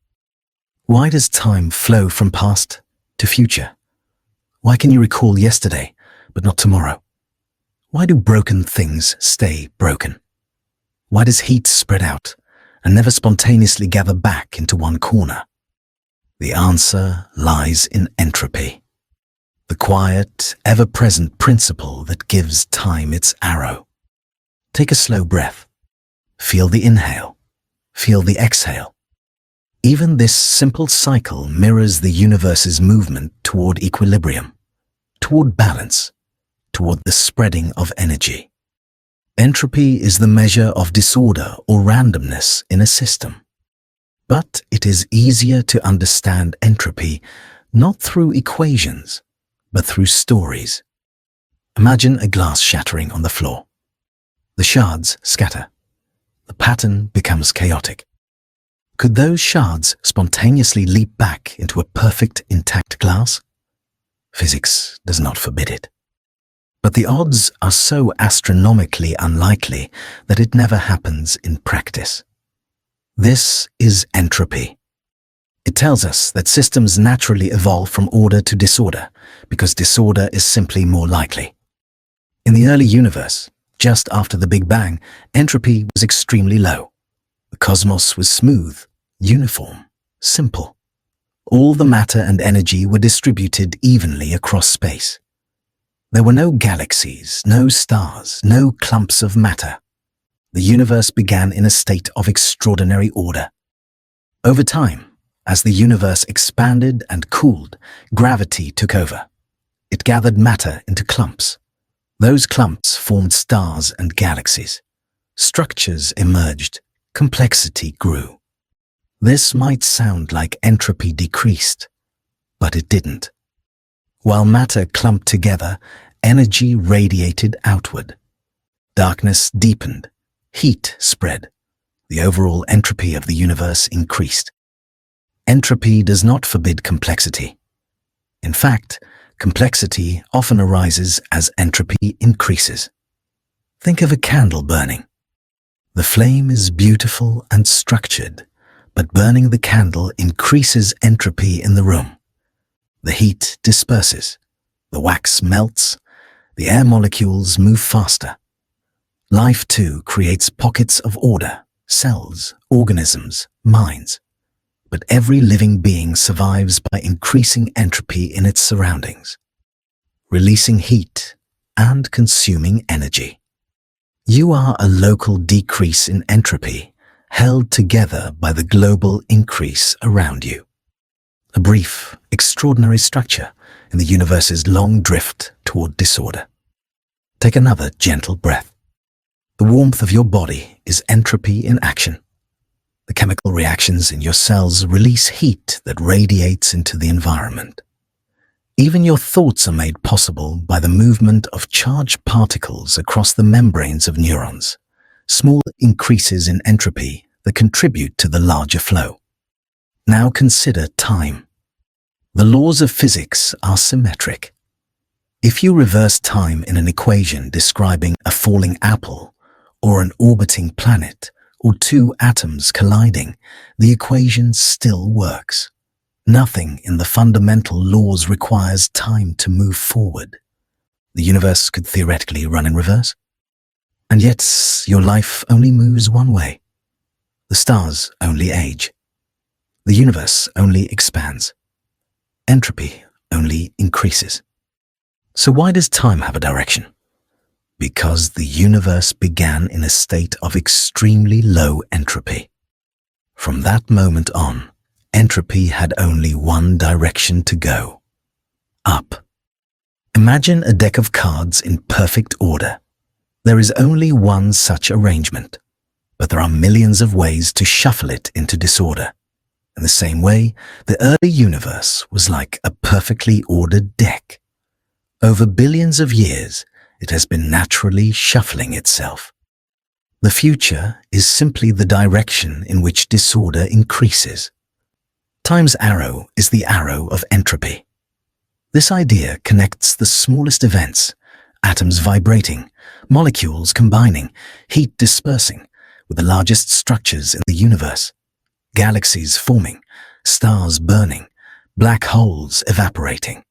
Speaker 1: Why does time flow from past to future? Why can you recall yesterday, but not tomorrow? Why do broken things stay broken? Why does heat spread out and never spontaneously gather back into one corner? The answer lies in entropy, the quiet, ever-present principle that gives time its arrow. Take a slow breath. Feel the inhale. Feel the exhale. Even this simple cycle mirrors the universe's movement toward equilibrium, toward balance, toward the spreading of energy. Entropy is the measure of disorder or randomness in a system. But it is easier to understand entropy not through equations, but through stories. Imagine a glass shattering on the floor. The shards scatter. The pattern becomes chaotic. Could those shards spontaneously leap back into a perfect, intact glass? Physics does not forbid it. But the odds are so astronomically unlikely that it never happens in practice. This is entropy. It tells us that systems naturally evolve from order to disorder because disorder is simply more likely. In the early universe, just after the Big Bang, entropy was extremely low. The cosmos was smooth, uniform, simple. All the matter and energy were distributed evenly across space. There were no galaxies, no stars, no clumps of matter. The universe began in a state of extraordinary order. Over time, as the universe expanded and cooled, gravity took over. It gathered matter into clumps. Those clumps formed stars and galaxies. Structures emerged. Complexity grew. This might sound like entropy decreased, but it didn't. While matter clumped together, energy radiated outward. Darkness deepened. Heat spread. The overall entropy of the universe increased. Entropy does not forbid complexity. In fact, complexity often arises as entropy increases. Think of a candle burning. The flame is beautiful and structured, but burning the candle increases entropy in the room. The heat disperses. The wax melts. The air molecules move faster. Life, too, creates pockets of order, cells, organisms, minds. But every living being survives by increasing entropy in its surroundings, releasing heat and consuming energy. You are a local decrease in entropy, held together by the global increase around you. A brief, extraordinary structure in the universe's long drift toward disorder. Take another gentle breath. The warmth of your body is entropy in action. The chemical reactions in your cells release heat that radiates into the environment. Even your thoughts are made possible by the movement of charged particles across the membranes of neurons. Small increases in entropy that contribute to the larger flow. Now consider time. The laws of physics are symmetric. If you reverse time in an equation describing a falling apple, or an orbiting planet, or two atoms colliding, the equation still works. Nothing in the fundamental laws requires time to move forward. The universe could theoretically run in reverse. And yet, your life only moves one way. The stars only age. The universe only expands. Entropy only increases. So why does time have a direction? Because the universe began in a state of extremely low entropy. From that moment on, entropy had only one direction to go: up. Imagine a deck of cards in perfect order. There is only one such arrangement, but there are millions of ways to shuffle it into disorder. In the same way, the early universe was like a perfectly ordered deck. Over billions of years, it has been naturally shuffling itself. The future is simply the direction in which disorder increases. Time's arrow is the arrow of entropy. This idea connects the smallest events, atoms vibrating, molecules combining, heat dispersing, with the largest structures in the universe. Galaxies forming, stars burning, black holes evaporating.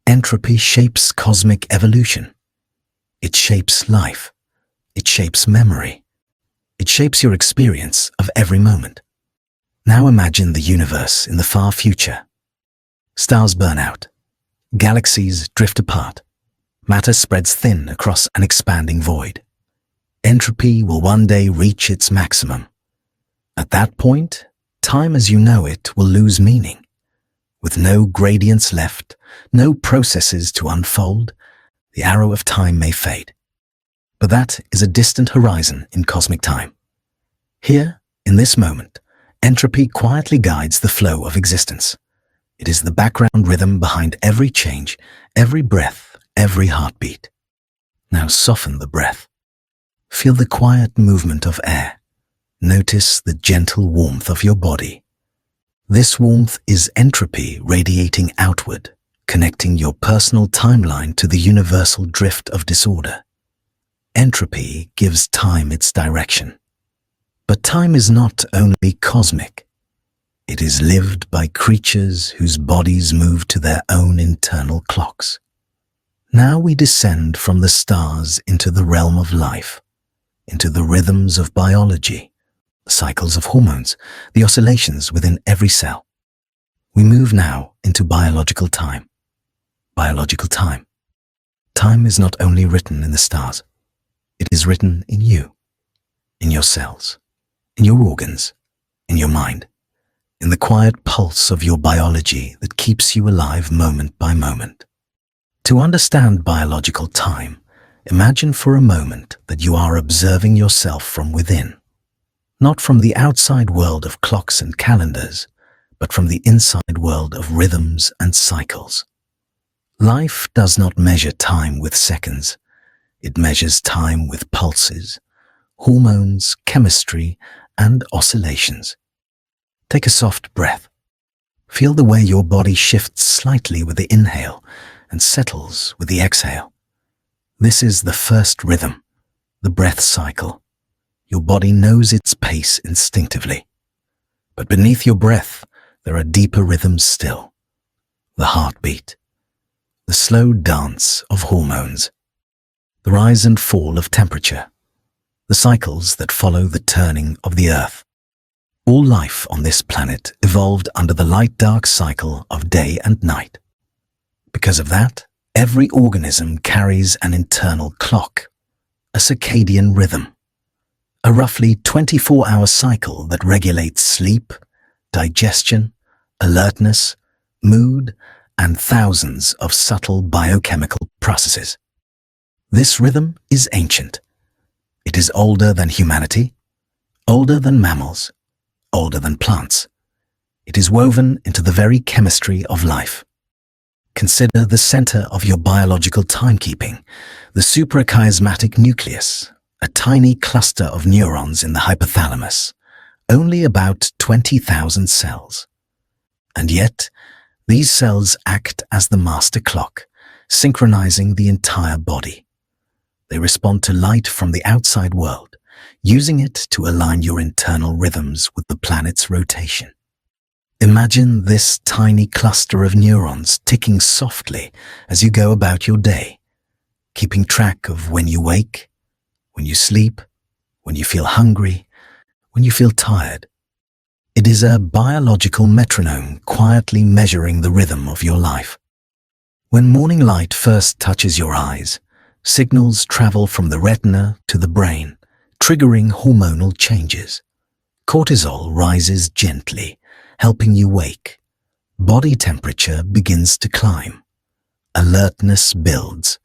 Speaker 1: Entropy shapes cosmic evolution. It shapes life. It shapes memory. It shapes your experience of every moment. Now imagine the universe in the far future. Stars burn out. Galaxies drift apart. Matter spreads thin across an expanding void. Entropy will one day reach its maximum. At that point, time as you know it will lose meaning. With no gradients left, no processes to unfold, the arrow of time may fade. But that is a distant horizon in cosmic time. Here, in this moment, entropy quietly guides the flow of existence. It is the background rhythm behind every change, every breath, every heartbeat. Now soften the breath. Feel the quiet movement of air. Notice the gentle warmth of your body. This warmth is entropy radiating outward, connecting your personal timeline to the universal drift of disorder. Entropy gives time its direction. But time is not only cosmic. It is lived by creatures whose bodies move to their own internal clocks. Now we descend from the stars into the realm of life, into the rhythms of biology, the cycles of hormones, the oscillations within every cell. We move now into biological time. Biological time. Time is not only written in the stars. It is written in you, in your cells, in your organs, in your mind, in the quiet pulse of your biology that keeps you alive moment by moment. To understand biological time, imagine for a moment that you are observing yourself from within. Not from the outside world of clocks and calendars, but from the inside world of rhythms and cycles. Life does not measure time with seconds. It measures time with pulses, hormones, chemistry, and oscillations. Take a soft breath. Feel the way your body shifts slightly with the inhale and settles with the exhale. This is the first rhythm, the breath cycle. Your body knows its pace instinctively. But beneath your breath, there are deeper rhythms still. The heartbeat, the slow dance of hormones, the rise and fall of temperature, the cycles that follow the turning of the earth. All life on this planet evolved under the light-dark cycle of day and night. Because of that, every organism carries an internal clock, a circadian rhythm. A roughly 24-hour cycle that regulates sleep, digestion, alertness, mood, and thousands of subtle biochemical processes. This rhythm is ancient. It is older than humanity, older than mammals, older than plants. It is woven into the very chemistry of life. Consider the center of your biological timekeeping, the suprachiasmatic nucleus, a tiny cluster of neurons in the hypothalamus, only about 20,000 cells. And yet, these cells act as the master clock, synchronizing the entire body. They respond to light from the outside world, using it to align your internal rhythms with the planet's rotation. Imagine this tiny cluster of neurons ticking softly as you go about your day, keeping track of when you wake, when you sleep, when you feel hungry, when you feel tired. It is a biological metronome quietly measuring the rhythm of your life. When morning light first touches your eyes, signals travel from the retina to the brain, triggering hormonal changes. Cortisol rises gently, helping you wake. Body temperature begins to climb. Alertness builds.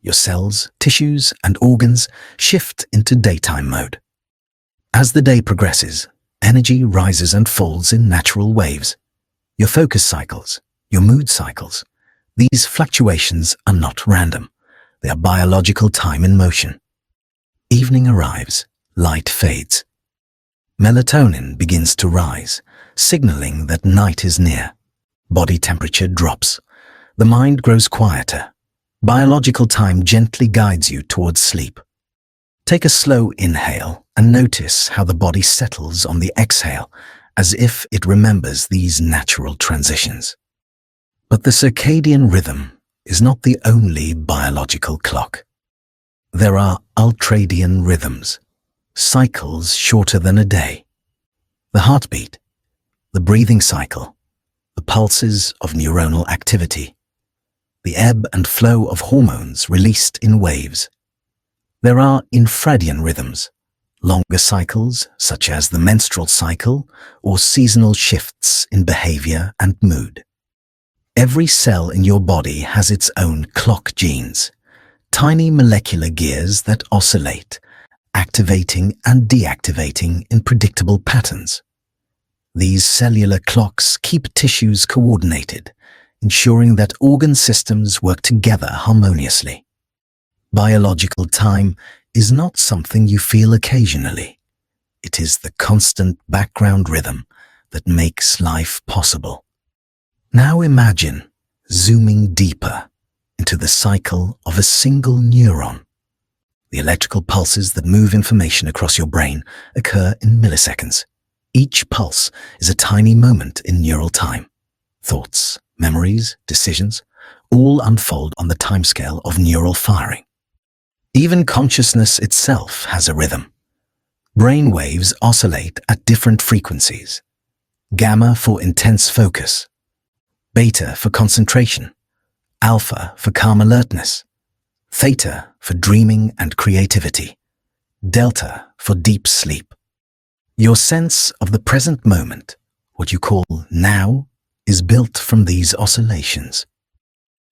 Speaker 1: Your cells, tissues, and organs shift into daytime mode. As the day progresses, energy rises and falls in natural waves. Your focus cycles, your mood cycles. These fluctuations are not random. They are biological time in motion. Evening arrives, light fades. Melatonin begins to rise, signaling that night is near. Body temperature drops. The mind grows quieter. Biological time gently guides you towards sleep. Take a slow inhale and notice how the body settles on the exhale, as if it remembers these natural transitions. But the circadian rhythm is not the only biological clock. There are ultradian rhythms, cycles shorter than a day. The heartbeat, the breathing cycle, the pulses of neuronal activity, the ebb and flow of hormones released in waves. There are infradian rhythms, longer cycles such as the menstrual cycle or seasonal shifts in behavior and mood. Every cell in your body has its own clock genes, tiny molecular gears that oscillate, activating and deactivating in predictable patterns. These cellular clocks keep tissues coordinated, ensuring that organ systems work together harmoniously. Biological time is not something you feel occasionally. It is the constant background rhythm that makes life possible. Now imagine zooming deeper into the cycle of a single neuron. The electrical pulses that move information across your brain occur in milliseconds. Each pulse is a tiny moment in neural time. Thoughts, memories, decisions, all unfold on the timescale of neural firing. Even consciousness itself has a rhythm. Brain waves oscillate at different frequencies. Gamma for intense focus, beta for concentration, alpha for calm alertness, theta for dreaming and creativity, delta for deep sleep. Your sense of the present moment, what you call now, is built from these oscillations.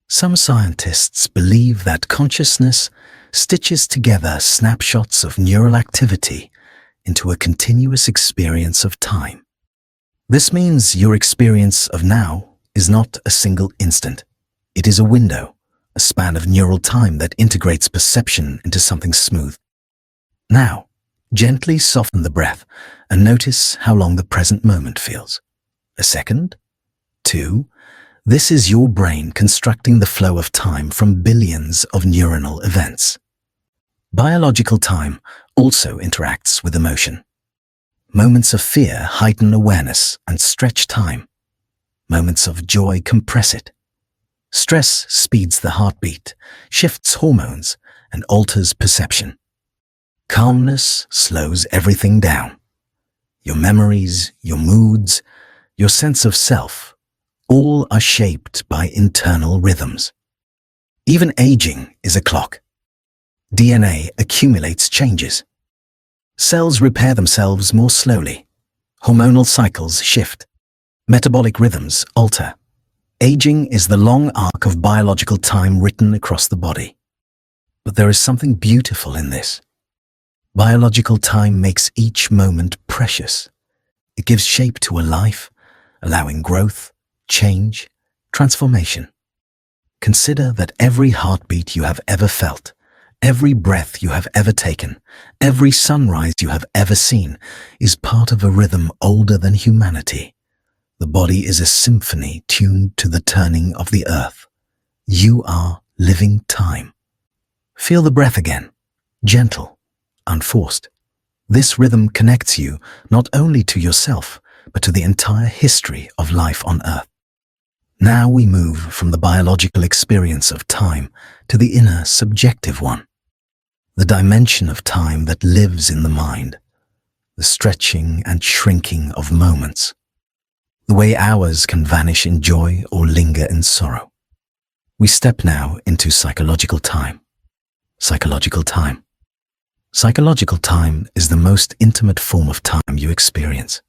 Speaker 1: Some scientists believe that consciousness stitches together snapshots of neural activity into a continuous experience of time. This means your experience of now is not a single instant. It is a window, a span of neural time that integrates perception into something smooth. Now, gently soften the breath and notice how long the present moment feels. A second? 2? This is your brain constructing the flow of time from billions of neuronal events. Biological time also interacts with emotion. Moments of fear heighten awareness and stretch time. Moments of joy compress it. Stress speeds the heartbeat, shifts hormones, and alters perception. Calmness slows everything down. Your memories, your moods, your sense of self, all are shaped by internal rhythms. Even aging is a clock. DNA accumulates changes. Cells repair themselves more slowly. Hormonal cycles shift. Metabolic rhythms alter. Aging is the long arc of biological time written across the body. But there is something beautiful in this. Biological time makes each moment precious. It gives shape to a life, allowing growth, change, transformation. Consider that every heartbeat you have ever felt, Every breath you have ever taken, every sunrise you have ever seen, is part of a rhythm older than humanity. The body is a symphony tuned to the turning of the earth. You are living time. Feel the breath again, gentle, unforced. This rhythm connects you not only to yourself, but to the entire history of life on Earth. Now we move from the biological experience of time to the inner subjective one, the dimension of time that lives in the mind, the stretching and shrinking of moments, the way hours can vanish in joy or linger in sorrow. We step now into psychological time. Psychological time. Psychological time is the most intimate form of time you experience.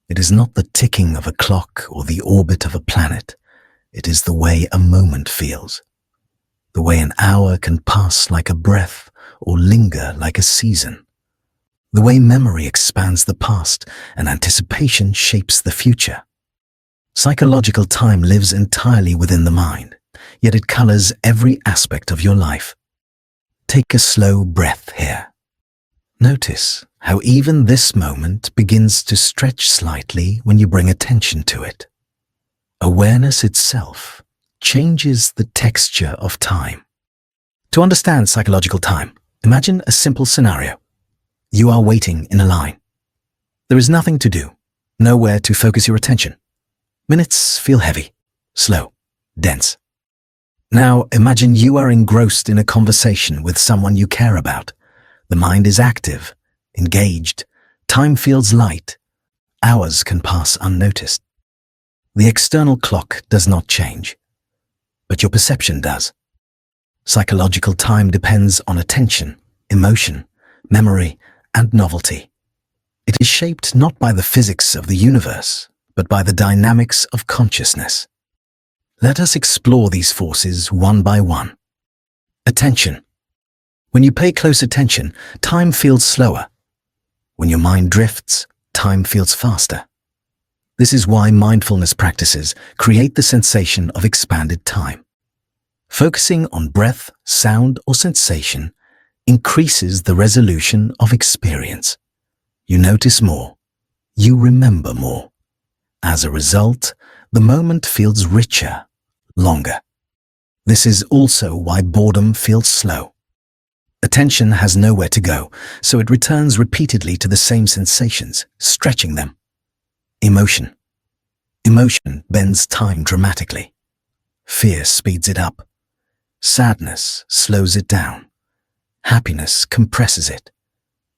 Speaker 1: It is not the ticking of a clock or the orbit of a planet. It is the way a moment feels, the way an hour can pass like a breath or linger like a season, the way memory expands the past and anticipation shapes the future. Psychological time lives entirely within the mind, yet it colors every aspect of your life. Take a slow breath here. Notice how even this moment begins to stretch slightly when you bring attention to it. Awareness itself changes the texture of time. To understand psychological time, imagine a simple scenario. You are waiting in a line. There is nothing to do, nowhere to focus your attention. Minutes feel heavy, slow, dense. Now imagine you are engrossed in a conversation with someone you care about. The mind is active, engaged, time feels light. Hours can pass unnoticed. The external clock does not change, but your perception does. Psychological time depends on attention, emotion, memory, and novelty. It is shaped not by the physics of the universe, but by the dynamics of consciousness. Let us explore these forces one by one. Attention. When you pay close attention, time feels slower. When your mind drifts, time feels faster. This is why mindfulness practices create the sensation of expanded time. Focusing on breath, sound, or sensation increases the resolution of experience. You notice more. You remember more. As a result, the moment feels richer, longer. This is also why boredom feels slow. Attention has nowhere to go, so it returns repeatedly to the same sensations, stretching them. Emotion. Emotion bends time dramatically. Fear speeds it up. Sadness slows it down. Happiness compresses it.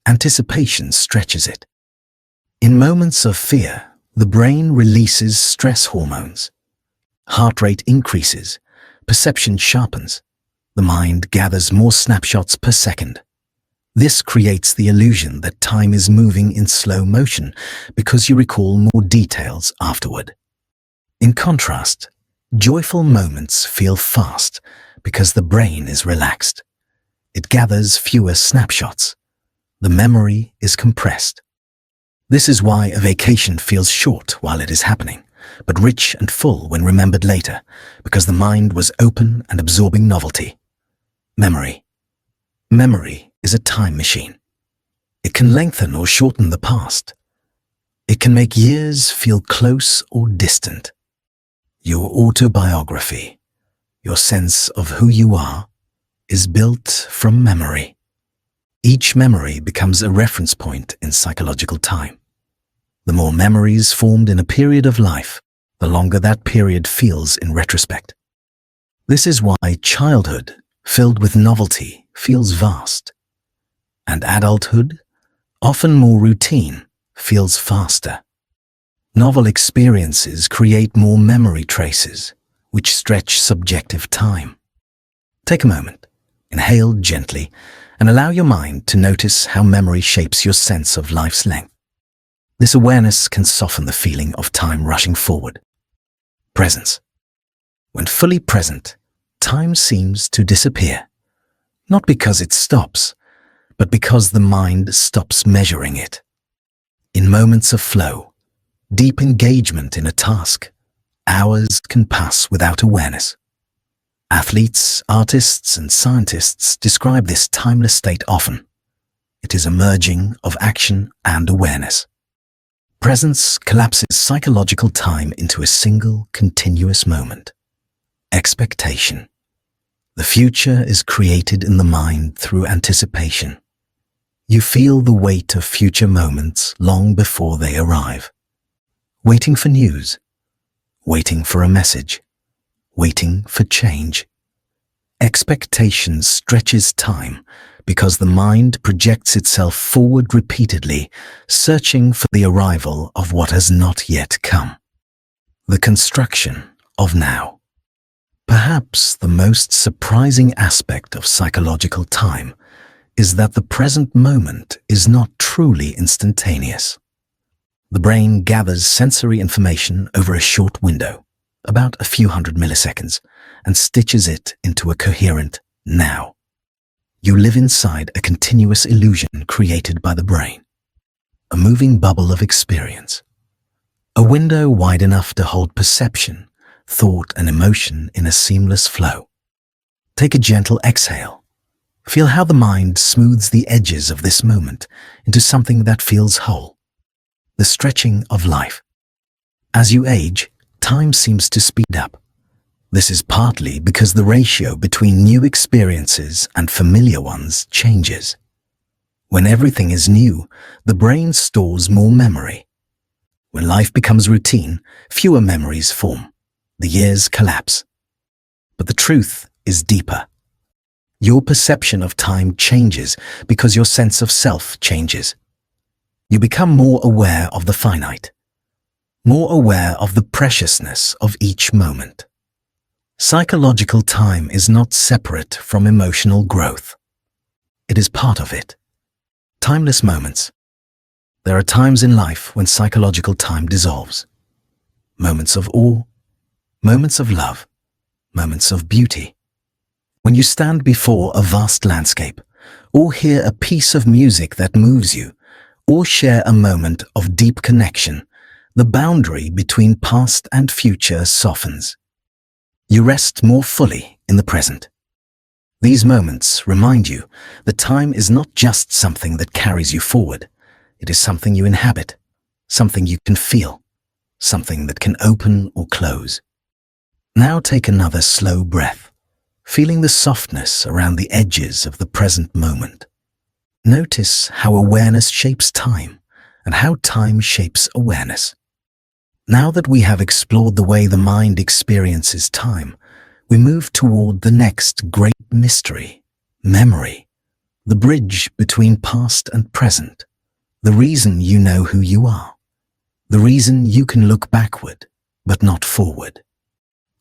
Speaker 1: Anticipation stretches it. In moments of fear, the brain releases stress hormones. Heart rate increases. Perception sharpens. The mind gathers more snapshots per second. This creates the illusion that time is moving in slow motion because you recall more details afterward. In contrast, joyful moments feel fast because the brain is relaxed. It gathers fewer snapshots. The memory is compressed. This is why a vacation feels short while it is happening, but rich and full when remembered later, because the mind was open and absorbing novelty. Memory. Memory is a time machine. It can lengthen or shorten the past. It can make years feel close or distant. Your autobiography, your sense of who you are, is built from memory. Each memory becomes a reference point in psychological time. The more memories formed in a period of life, the longer that period feels in retrospect. This is why childhood, filled with novelty, feels vast, and adulthood, often more routine, feels faster. Novel experiences create more memory traces, which stretch subjective time. Take a moment, inhale gently, and allow your mind to notice how memory shapes your sense of life's length. This awareness can soften the feeling of time rushing forward. Presence. When fully present, time seems to disappear. Not because it stops, but because the mind stops measuring it. In moments of flow, deep engagement in a task, hours can pass without awareness. Athletes, artists, and scientists describe this timeless state often. It is a merging of action and awareness. Presence collapses psychological time into a single, continuous moment. Expectation. The future is created in the mind through anticipation. You feel the weight of future moments long before they arrive. Waiting for news. Waiting for a message. Waiting for change. Expectation stretches time because the mind projects itself forward repeatedly, searching for the arrival of what has not yet come. The construction of now. Perhaps the most surprising aspect of psychological time is that the present moment is not truly instantaneous. The brain gathers sensory information over a short window, about a few hundred milliseconds, and stitches it into a coherent now. You live inside a continuous illusion created by the brain, a moving bubble of experience, a window wide enough to hold perception, thought, and emotion in a seamless flow. Take a gentle exhale. Feel how the mind smooths the edges of this moment into something that feels whole. The stretching of life. As you age, time seems to speed up. This is partly because the ratio between new experiences and familiar ones changes. When everything is new, the brain stores more memory. When life becomes routine, fewer memories form. The years collapse. But the truth is deeper. Your perception of time changes because your sense of self changes. You become more aware of the finite, more aware of the preciousness of each moment. Psychological time is not separate from emotional growth. It is part of it. Timeless moments. There are times in life when psychological time dissolves. Moments of awe, moments of love, moments of beauty. When you stand before a vast landscape, or hear a piece of music that moves you, or share a moment of deep connection, the boundary between past and future softens. You rest more fully in the present. These moments remind you that time is not just something that carries you forward. It is something you inhabit, something you can feel, something that can open or close. Now take another slow breath, feeling the softness around the edges of the present moment. Notice how awareness shapes time and how time shapes awareness. Now that we have explored the way the mind experiences time, we move toward the next great mystery, memory, the bridge between past and present, the reason you know who you are, the reason you can look backward but not forward.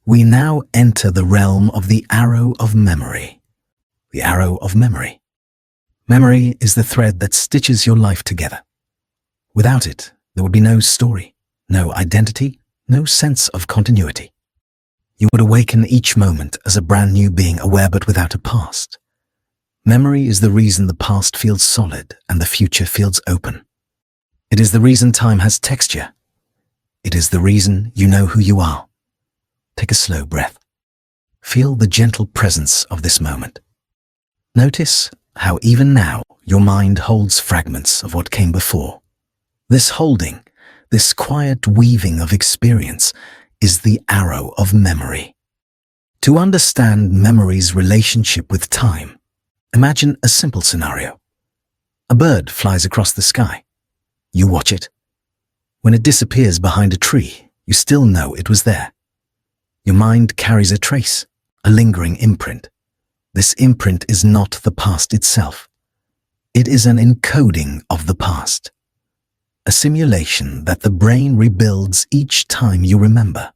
Speaker 1: We now enter the realm of the arrow of memory. The arrow of memory. Memory is the thread that stitches your life together. Without it, there would be no story, no identity, no sense of continuity. You would awaken each moment as a brand new being, aware but without a past. Memory is the reason the past feels solid and the future feels open. It is the reason time has texture. It is the reason you know who you are. Take a slow breath. Feel the gentle presence of this moment. Notice how even now your mind holds fragments of what came before. This holding, this quiet weaving of experience, is the arrow of memory. To understand memory's relationship with time, imagine a simple scenario. A bird flies across the sky. You watch it. When it disappears behind a tree, you still know it was there. Your mind carries a trace, a lingering imprint. This imprint is not the past itself. It is an encoding of the past. A simulation that the brain rebuilds each time you remember.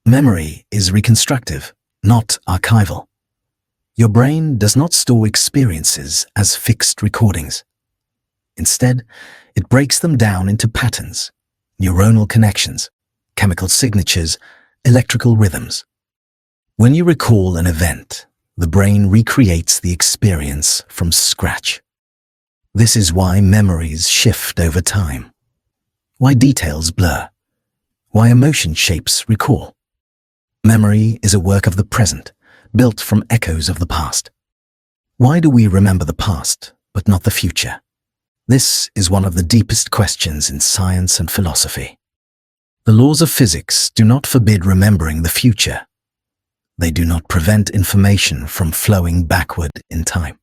Speaker 1: Memory is reconstructive, not archival. Your brain does not store experiences as fixed recordings. Instead, it breaks them down into patterns, neuronal connections, chemical signatures, electrical rhythms. When you recall an event, the brain recreates the experience from scratch. This is why memories shift over time, why details blur, why emotion shapes recall. Memory is a work of the present, built from echoes of the past. Why do we remember the past, but not the future? This is one of the deepest questions in science and philosophy. The laws of physics do not forbid remembering the future. They do not prevent information from flowing backward in time.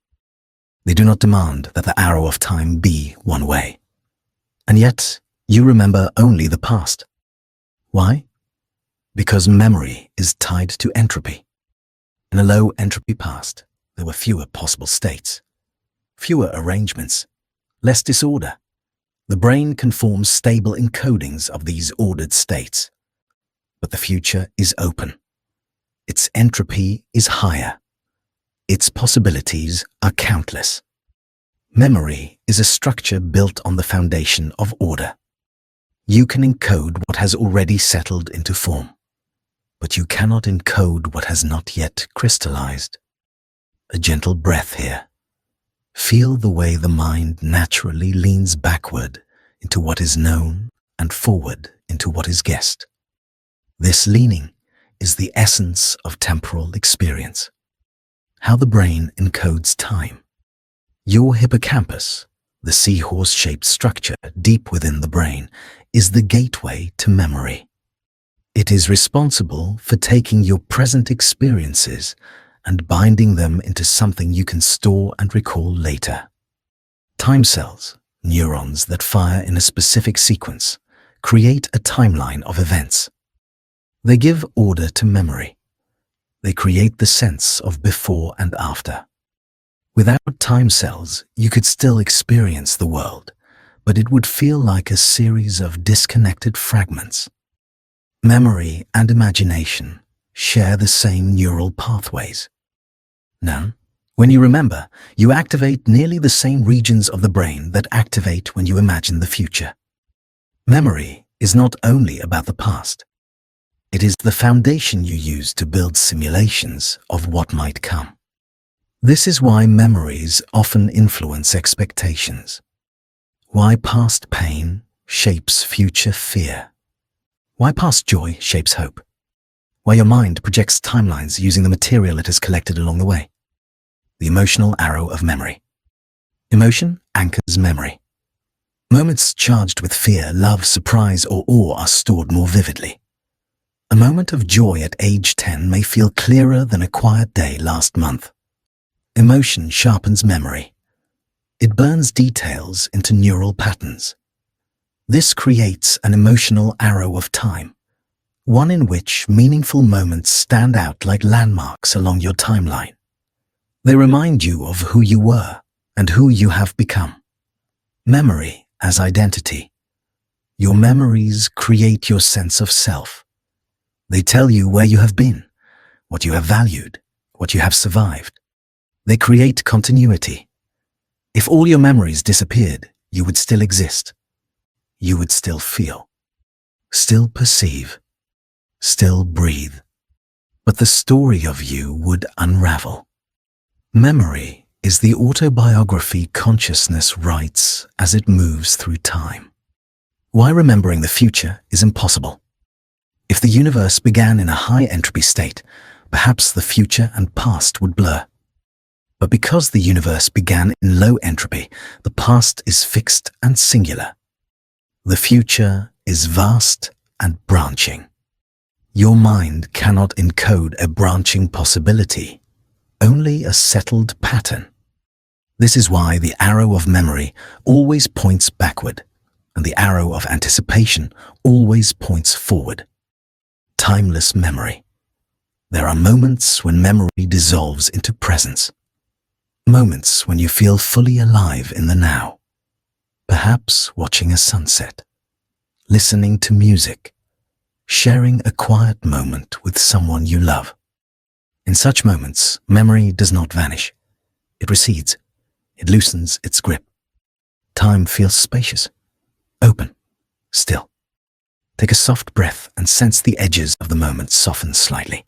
Speaker 1: They do not demand that the arrow of time be one way. And yet, you remember only the past. Why? Because memory is tied to entropy. In a low entropy past, there were fewer possible states, fewer arrangements, less disorder. The brain can form stable encodings of these ordered states. But the future is open. Its entropy is higher. Its possibilities are countless. Memory is a structure built on the foundation of order. You can encode what has already settled into form, but you cannot encode what has not yet crystallized. A gentle breath here. Feel the way the mind naturally leans backward into what is known and forward into what is guessed. This leaning is the essence of temporal experience. How the brain encodes time. Your hippocampus, the seahorse-shaped structure deep within the brain, is the gateway to memory. It is responsible for taking your present experiences and binding them into something you can store and recall later. Time cells, neurons that fire in a specific sequence, create a timeline of events. They give order to memory. They create the sense of before and after. Without time cells, you could still experience the world, but it would feel like a series of disconnected fragments. Memory and imagination share the same neural pathways. Now, when you remember, you activate nearly the same regions of the brain that activate when you imagine the future. Memory is not only about the past. It is the foundation you use to build simulations of what might come. This is why memories often influence expectations. Why past pain shapes future fear. Why past joy shapes hope. Why your mind projects timelines using the material it has collected along the way. The emotional arrow of memory. Emotion anchors memory. Moments charged with fear, love, surprise, or awe are stored more vividly. A moment of joy at age 10 may feel clearer than a quiet day last month. Emotion sharpens memory. It burns details into neural patterns. This creates an emotional arrow of time, one in which meaningful moments stand out like landmarks along your timeline. They remind you of who you were and who you have become. Memory as identity. Your memories create your sense of self. They tell you where you have been, what you have valued, what you have survived. They create continuity. If all your memories disappeared, you would still exist. You would still feel, still perceive, still breathe. But the story of you would unravel. Memory is the autobiography consciousness writes as it moves through time. Why remembering the future is impossible. If the universe began in a high entropy state, perhaps the future and past would blur. But because the universe began in low entropy, the past is fixed and singular. The future is vast and branching. Your mind cannot encode a branching possibility, only a settled pattern. This is why the arrow of memory always points backward, and the arrow of anticipation always points forward. Timeless memory. There are moments when memory dissolves into presence. Moments when you feel fully alive in the now. Perhaps watching a sunset, listening to music, sharing a quiet moment with someone you love. In such moments, memory does not vanish. It recedes. It loosens its grip. Time feels spacious, open, still. Take a soft breath and sense the edges of the moment soften slightly.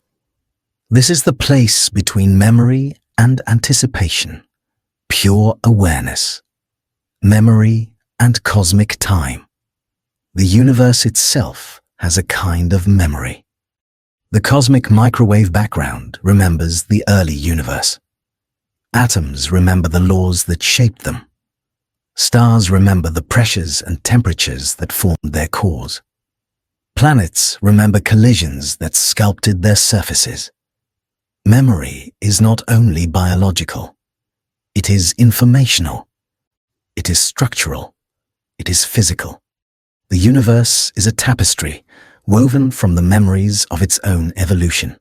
Speaker 1: This is the place between memory and anticipation, pure awareness, memory and cosmic time. The universe itself has a kind of memory. The cosmic microwave background remembers the early universe. Atoms remember the laws that shaped them. Stars remember the pressures and temperatures that formed their cores. Planets remember collisions that sculpted their surfaces. Memory is not only biological. It is informational. It is structural. It is physical. The universe is a tapestry woven from the memories of its own evolution.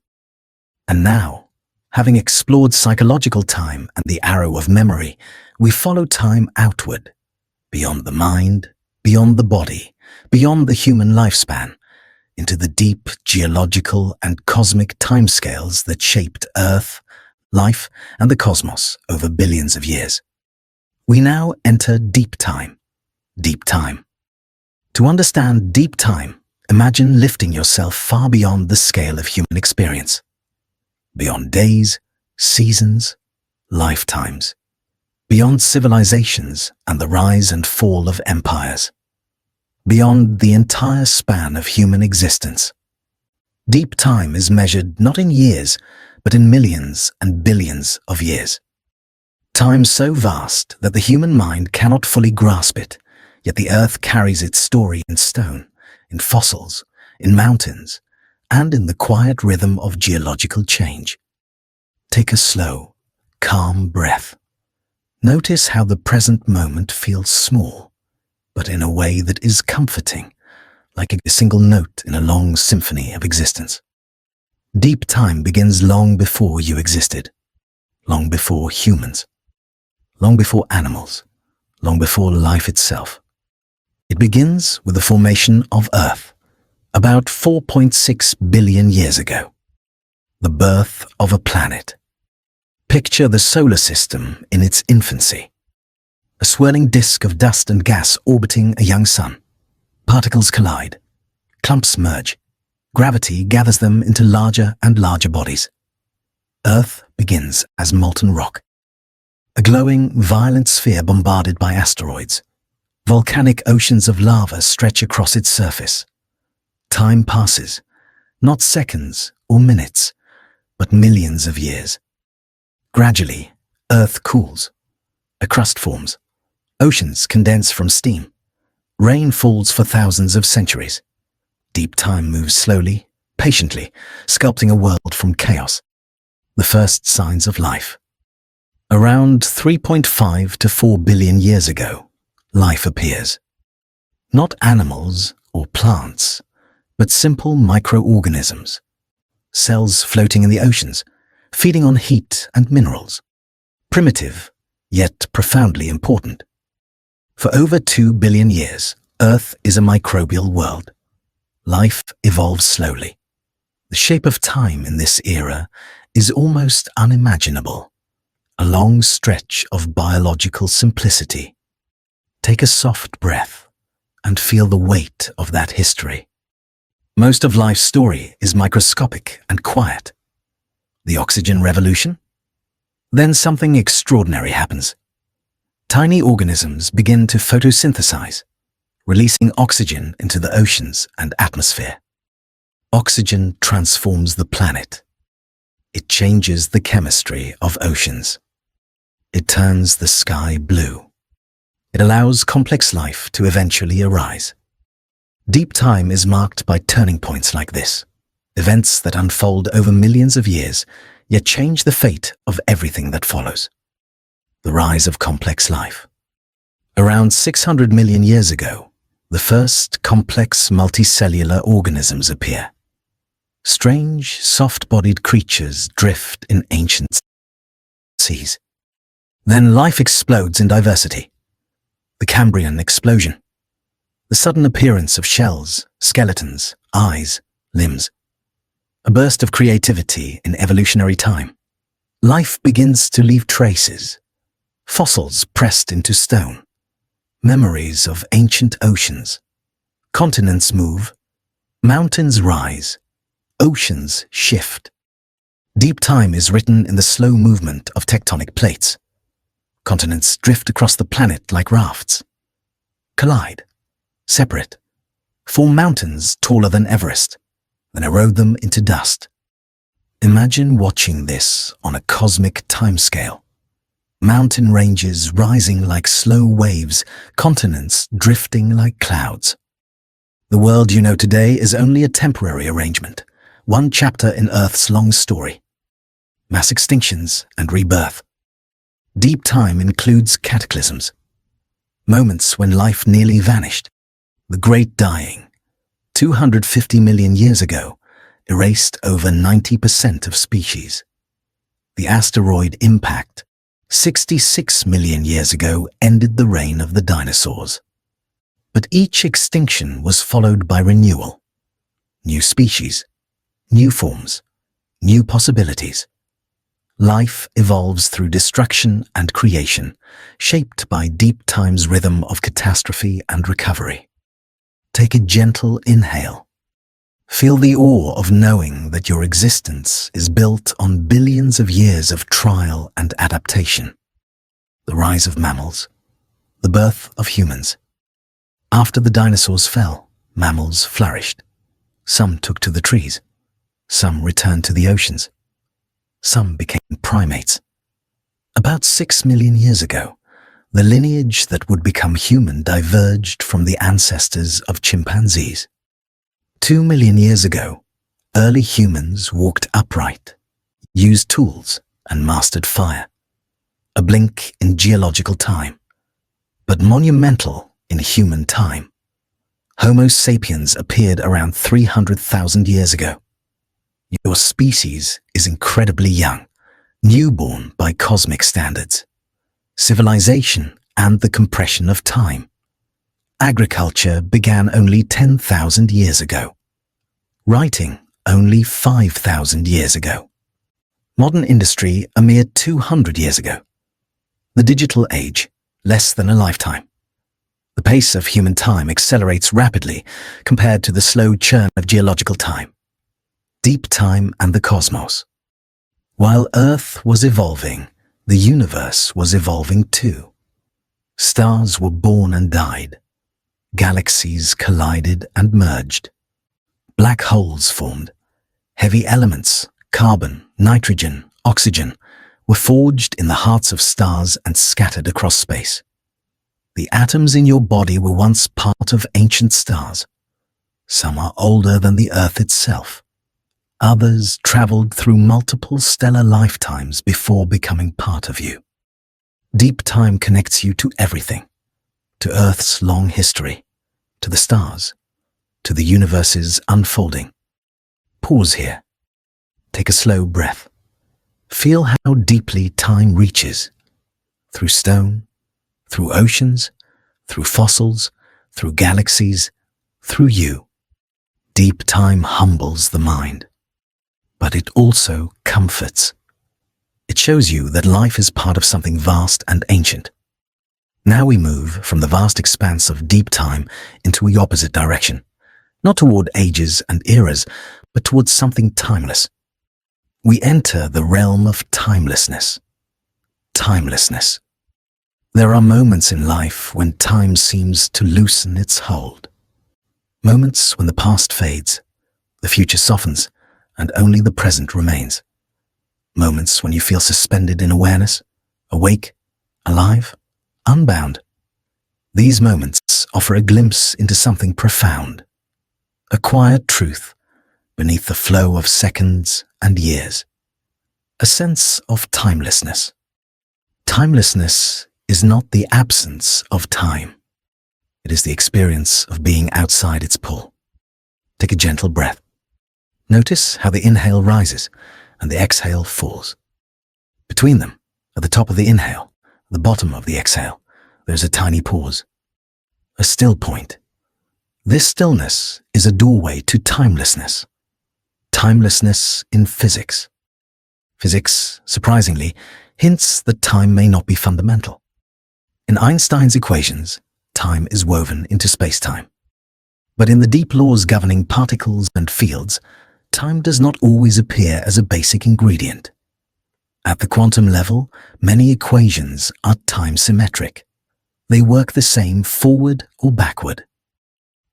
Speaker 1: And now, having explored psychological time and the arrow of memory, we follow time outward, beyond the mind, beyond the body, beyond the human lifespan, into the deep geological and cosmic timescales that shaped Earth, life, and the cosmos over billions of years. We now enter deep time. Deep time. To understand deep time, imagine lifting yourself far beyond the scale of human experience. Beyond days, seasons, lifetimes. Beyond civilizations and the rise and fall of empires. Beyond the entire span of human existence. Deep time is measured not in years, but in millions and billions of years. Time so vast that the human mind cannot fully grasp it, yet the Earth carries its story in stone, in fossils, in mountains, and in the quiet rhythm of geological change. Take a slow, calm breath. Notice how the present moment feels small, but in a way that is comforting, like a single note in a long symphony of existence. Deep time begins long before you existed, long before humans, long before animals, long before life itself. It begins with the formation of Earth, about 4.6 billion years ago. The birth of a planet. Picture the solar system in its infancy. A swirling disk of dust and gas orbiting a young sun. Particles collide. Clumps merge. Gravity gathers them into larger and larger bodies. Earth begins as molten rock. A glowing, violent sphere bombarded by asteroids. Volcanic oceans of lava stretch across its surface. Time passes, not seconds or minutes, but millions of years. Gradually, Earth cools. A crust forms. Oceans condense from steam. Rain falls for thousands of centuries. Deep time moves slowly, patiently, sculpting a world from chaos. The first signs of life. Around 3.5 to 4 billion years ago, life appears. Not animals or plants, but simple microorganisms. Cells floating in the oceans, feeding on heat and minerals. Primitive, yet profoundly important. For over 2 billion years, Earth is a microbial world. Life evolves slowly. The shape of time in this era is almost unimaginable. A long stretch of biological simplicity. Take a soft breath and feel the weight of that history. Most of life's story is microscopic and quiet. The oxygen revolution? Then something extraordinary happens. Tiny organisms begin to photosynthesize, releasing oxygen into the oceans and atmosphere. Oxygen transforms the planet. It changes the chemistry of oceans. It turns the sky blue. It allows complex life to eventually arise. Deep time is marked by turning points like this, events that unfold over millions of years, yet change the fate of everything that follows. The rise of complex life. Around 600 million years ago, the first complex multicellular organisms appear. Strange, soft-bodied creatures drift in ancient seas. Then life explodes in diversity. The Cambrian explosion. The sudden appearance of shells, skeletons, eyes, limbs. A burst of creativity in evolutionary time. Life begins to leave traces. Fossils pressed into stone. Memories of ancient oceans. Continents move. Mountains rise. Oceans shift. Deep time is written in the slow movement of tectonic plates. Continents drift across the planet like rafts. Collide. Separate. Form mountains taller than Everest. then erode them into dust. Imagine watching this on a cosmic timescale. Mountain ranges rising like slow waves, continents drifting like clouds. The world you know today is only a temporary arrangement, one chapter in Earth's long story. Mass extinctions and rebirth. Deep time includes cataclysms, moments when life nearly vanished. The Great Dying, 250 million years ago, erased over 90% of species. The asteroid impact, 66 million years ago, ended the reign of the dinosaurs. But each extinction was followed by renewal. New species, new forms, new possibilities. Life evolves through destruction and creation, shaped by deep time's rhythm of catastrophe and recovery. Take a gentle inhale. Feel the awe of knowing that your existence is built on billions of years of trial and adaptation. The rise of mammals, the birth of humans. After the dinosaurs fell, mammals flourished. Some took to the trees. Some returned to the oceans. Some became primates. About 6 million years ago, the lineage that would become human diverged from the ancestors of chimpanzees. 2 million years ago, early humans walked upright, used tools, and mastered fire. A blink in geological time, but monumental in human time. Homo sapiens appeared around 300,000 years ago. Your species is incredibly young, newborn by cosmic standards. Civilization and the compression of time. Agriculture began only 10,000 years ago. Writing only 5,000 years ago. Modern industry a mere 200 years ago. The digital age, less than a lifetime. The pace of human time accelerates rapidly compared to the slow churn of geological time. Deep time and the cosmos. While Earth was evolving, the universe was evolving too. Stars were born and died. Galaxies collided and merged. Black holes formed. Heavy elements, carbon, nitrogen, oxygen, were forged in the hearts of stars and scattered across space. The atoms in your body were once part of ancient stars. Some are older than the Earth itself. Others traveled through multiple stellar lifetimes before becoming part of you. Deep time connects you to everything, to Earth's long history, to the stars, to the universe's unfolding. Pause here. Take a slow breath. Feel how deeply time reaches. Through stone, through oceans, through fossils, through galaxies, through you. Deep time humbles the mind. But it also comforts. It shows you that life is part of something vast and ancient. Now we move from the vast expanse of deep time into the opposite direction, not toward ages and eras, but towards something timeless. We enter the realm of timelessness. Timelessness. There are moments in life when time seems to loosen its hold. Moments when the past fades, the future softens, and only the present remains. Moments when you feel suspended in awareness, awake, alive, unbound. These moments offer a glimpse into something profound, a quiet truth beneath the flow of seconds and years, a sense of timelessness. Timelessness is not the absence of time. It is the experience of being outside its pull. Take a gentle breath. Notice how the inhale rises and the exhale falls. Between them, at the top of the inhale, the bottom of the exhale, there's a tiny pause, a still point. This stillness is a doorway to timelessness. Timelessness in physics. Physics, surprisingly, hints that time may not be fundamental. In Einstein's equations, time is woven into spacetime. But in the deep laws governing particles and fields, time does not always appear as a basic ingredient. At the quantum level, many equations are time-symmetric. They work the same forward or backward.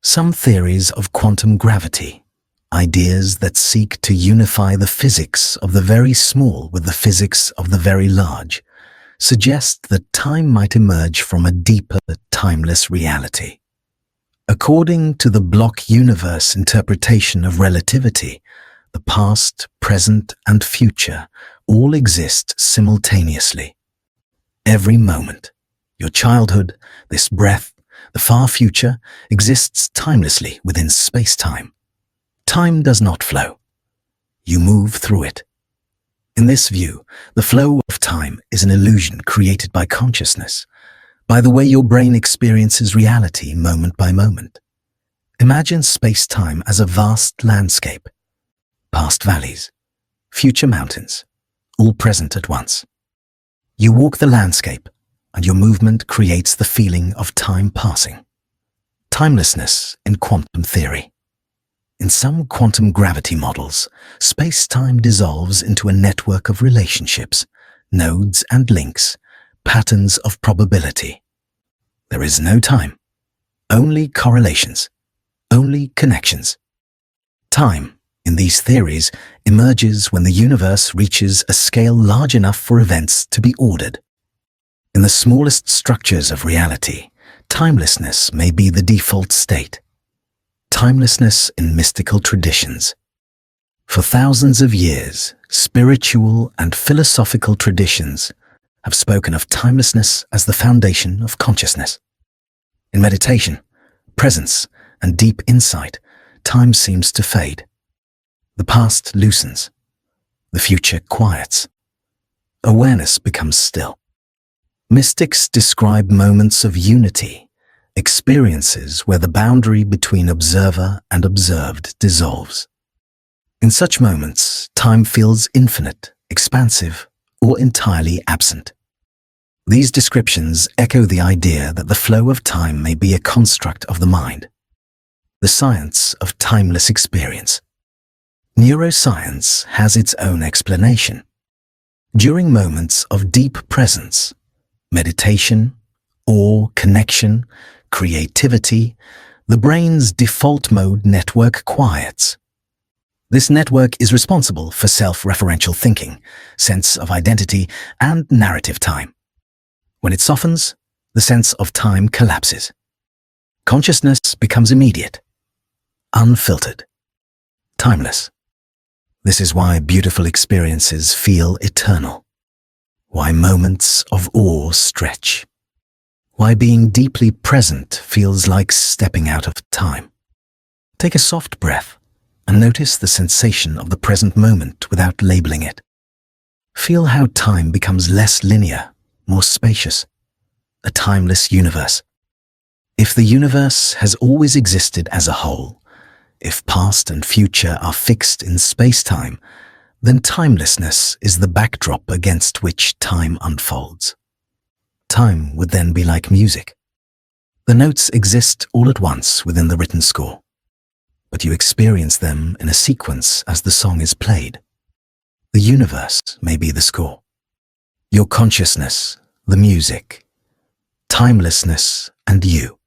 Speaker 1: Some theories of quantum gravity, Ideas that seek to unify the physics of the very small with the physics of the very large suggest that time might emerge from a deeper, timeless reality. According to the block universe interpretation of relativity, the past, present, and future all exist simultaneously. Every moment, your childhood, this breath, the far future, exists timelessly within space-time. Time does not flow. You move through it. In this view, the flow of time is an illusion created by consciousness, by the way your brain experiences reality moment by moment. Imagine space-time as a vast landscape. Past valleys, future mountains, all present at once. You walk the landscape, and your movement creates the feeling of time passing. Timelessness in quantum theory. In some quantum gravity models, space-time dissolves into a network of relationships, nodes and links, patterns of probability. There is no time, only correlations, only connections. Time, in these theories, emerges when the universe reaches a scale large enough for events to be ordered. In the smallest structures of reality, timelessness may be the default state. Timelessness in mystical traditions. For thousands of years, spiritual and philosophical traditions have spoken of timelessness as the foundation of consciousness. In meditation, presence, and deep insight, time seems to fade. The past loosens. The future quiets. Awareness becomes still. Mystics describe moments of unity, experiences where the boundary between observer and observed dissolves. In such moments, time feels infinite, expansive, or entirely absent. These descriptions echo the idea that the flow of time may be a construct of the mind. The science of timeless experience. Neuroscience has its own explanation. During moments of deep presence, meditation, awe, connection, creativity, the brain's default mode network quiets. This network is responsible for self-referential thinking, sense of identity, and narrative time. When it softens, the sense of time collapses. Consciousness becomes immediate, unfiltered, timeless. This is why beautiful experiences feel eternal, why moments of awe stretch, why being deeply present feels like stepping out of time. Take a soft breath and notice the sensation of the present moment without labeling it. Feel how time becomes less linear, more spacious, a timeless universe. If the universe has always existed as a whole, if past and future are fixed in space-time, then timelessness is the backdrop against which time unfolds. Time would then be like music. The notes exist all at once within the written score, but you experience them in a sequence as the song is played. The universe may be the score. Your consciousness, the music, timelessness, and you.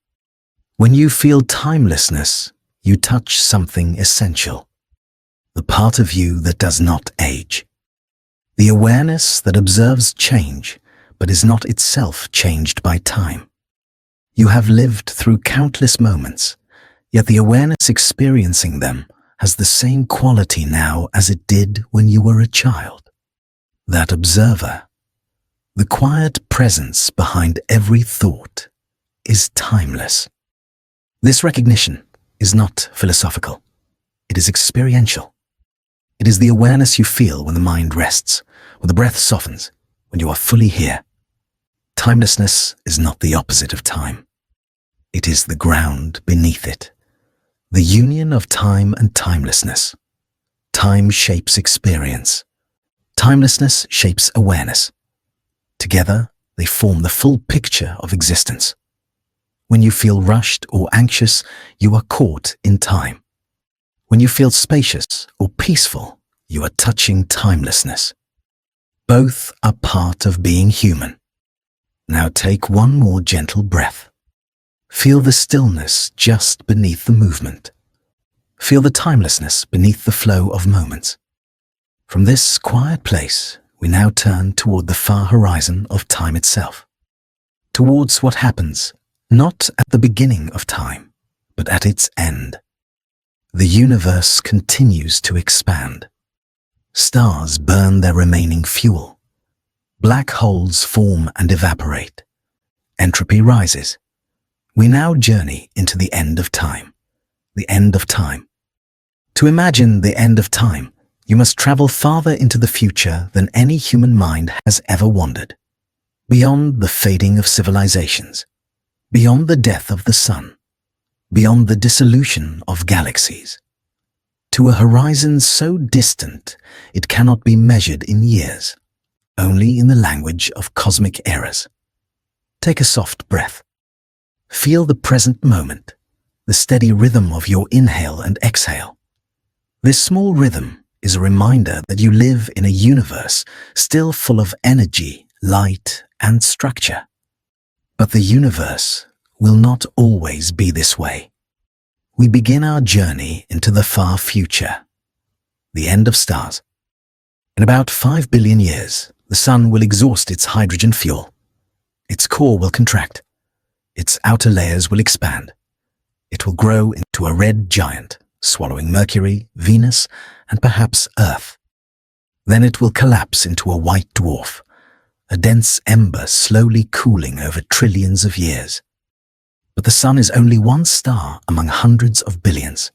Speaker 1: When you feel timelessness, you touch something essential. The part of you that does not age. The awareness that observes change, but is not itself changed by time. You have lived through countless moments, yet the awareness experiencing them has the same quality now as it did when you were a child. That observer, the quiet presence behind every thought, is timeless. This recognition is not philosophical. It is experiential. It is the awareness you feel when the mind rests, when the breath softens, when you are fully here. Timelessness is not the opposite of time. It is the ground beneath it. The union of time and timelessness. Time shapes experience. Timelessness shapes awareness. Together, they form the full picture of existence. When you feel rushed or anxious, you are caught in time. When you feel spacious or peaceful, you are touching timelessness. Both are part of being human. Now take one more gentle breath. Feel the stillness just beneath the movement. Feel the timelessness beneath the flow of moments. From this quiet place, we now turn toward the far horizon of time itself. Towards what happens, not at the beginning of time, but at its end. The universe continues to expand. Stars burn their remaining fuel. Black holes form and evaporate. Entropy rises. We now journey into the end of time. The end of time. To imagine the end of time, you must travel farther into the future than any human mind has ever wandered. Beyond the fading of civilizations. Beyond the death of the sun. Beyond the dissolution of galaxies. To a horizon so distant it cannot be measured in years, only in the language of cosmic eras. Take a soft breath. Feel the present moment, the steady rhythm of your inhale and exhale. This small rhythm is a reminder that you live in a universe still full of energy, light, and structure. But the universe will not always be this way. We begin our journey into the far future, the end of stars. In about 5 billion years, the sun will exhaust its hydrogen fuel. Its core will contract. Its outer layers will expand. It will grow into a red giant, swallowing Mercury, Venus, and perhaps Earth. Then it will collapse into a white dwarf, a dense ember slowly cooling over trillions of years. But the sun is only one star among hundreds of billions.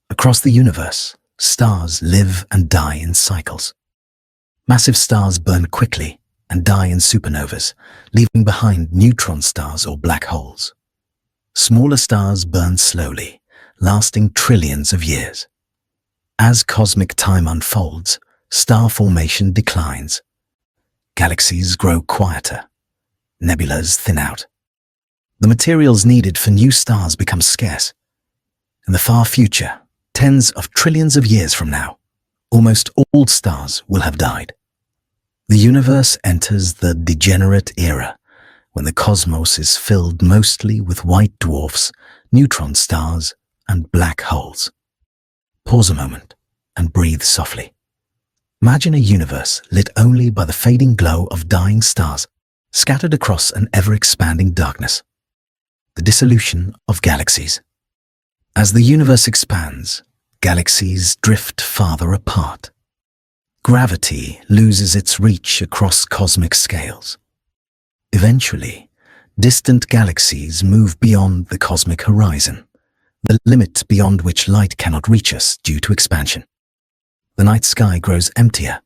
Speaker 1: Across the universe, stars live and die in cycles. Massive stars burn quickly and die in supernovas, leaving behind neutron stars or black holes. Smaller stars burn slowly, lasting trillions of years. As cosmic time unfolds, star formation declines. Galaxies grow quieter. Nebulas thin out. The materials needed for new stars become scarce. In the far future, tens of trillions of years from now, almost all stars will have died. The universe enters the degenerate era, when the cosmos is filled mostly with white dwarfs, neutron stars, and black holes. Pause a moment and breathe softly. Imagine a universe lit only by the fading glow of dying stars, scattered across an ever-expanding darkness. The dissolution of galaxies. As the universe expands, galaxies drift farther apart. Gravity loses its reach across cosmic scales. Eventually, distant galaxies move beyond the cosmic horizon, the limit beyond which light cannot reach us due to expansion. The night sky grows emptier.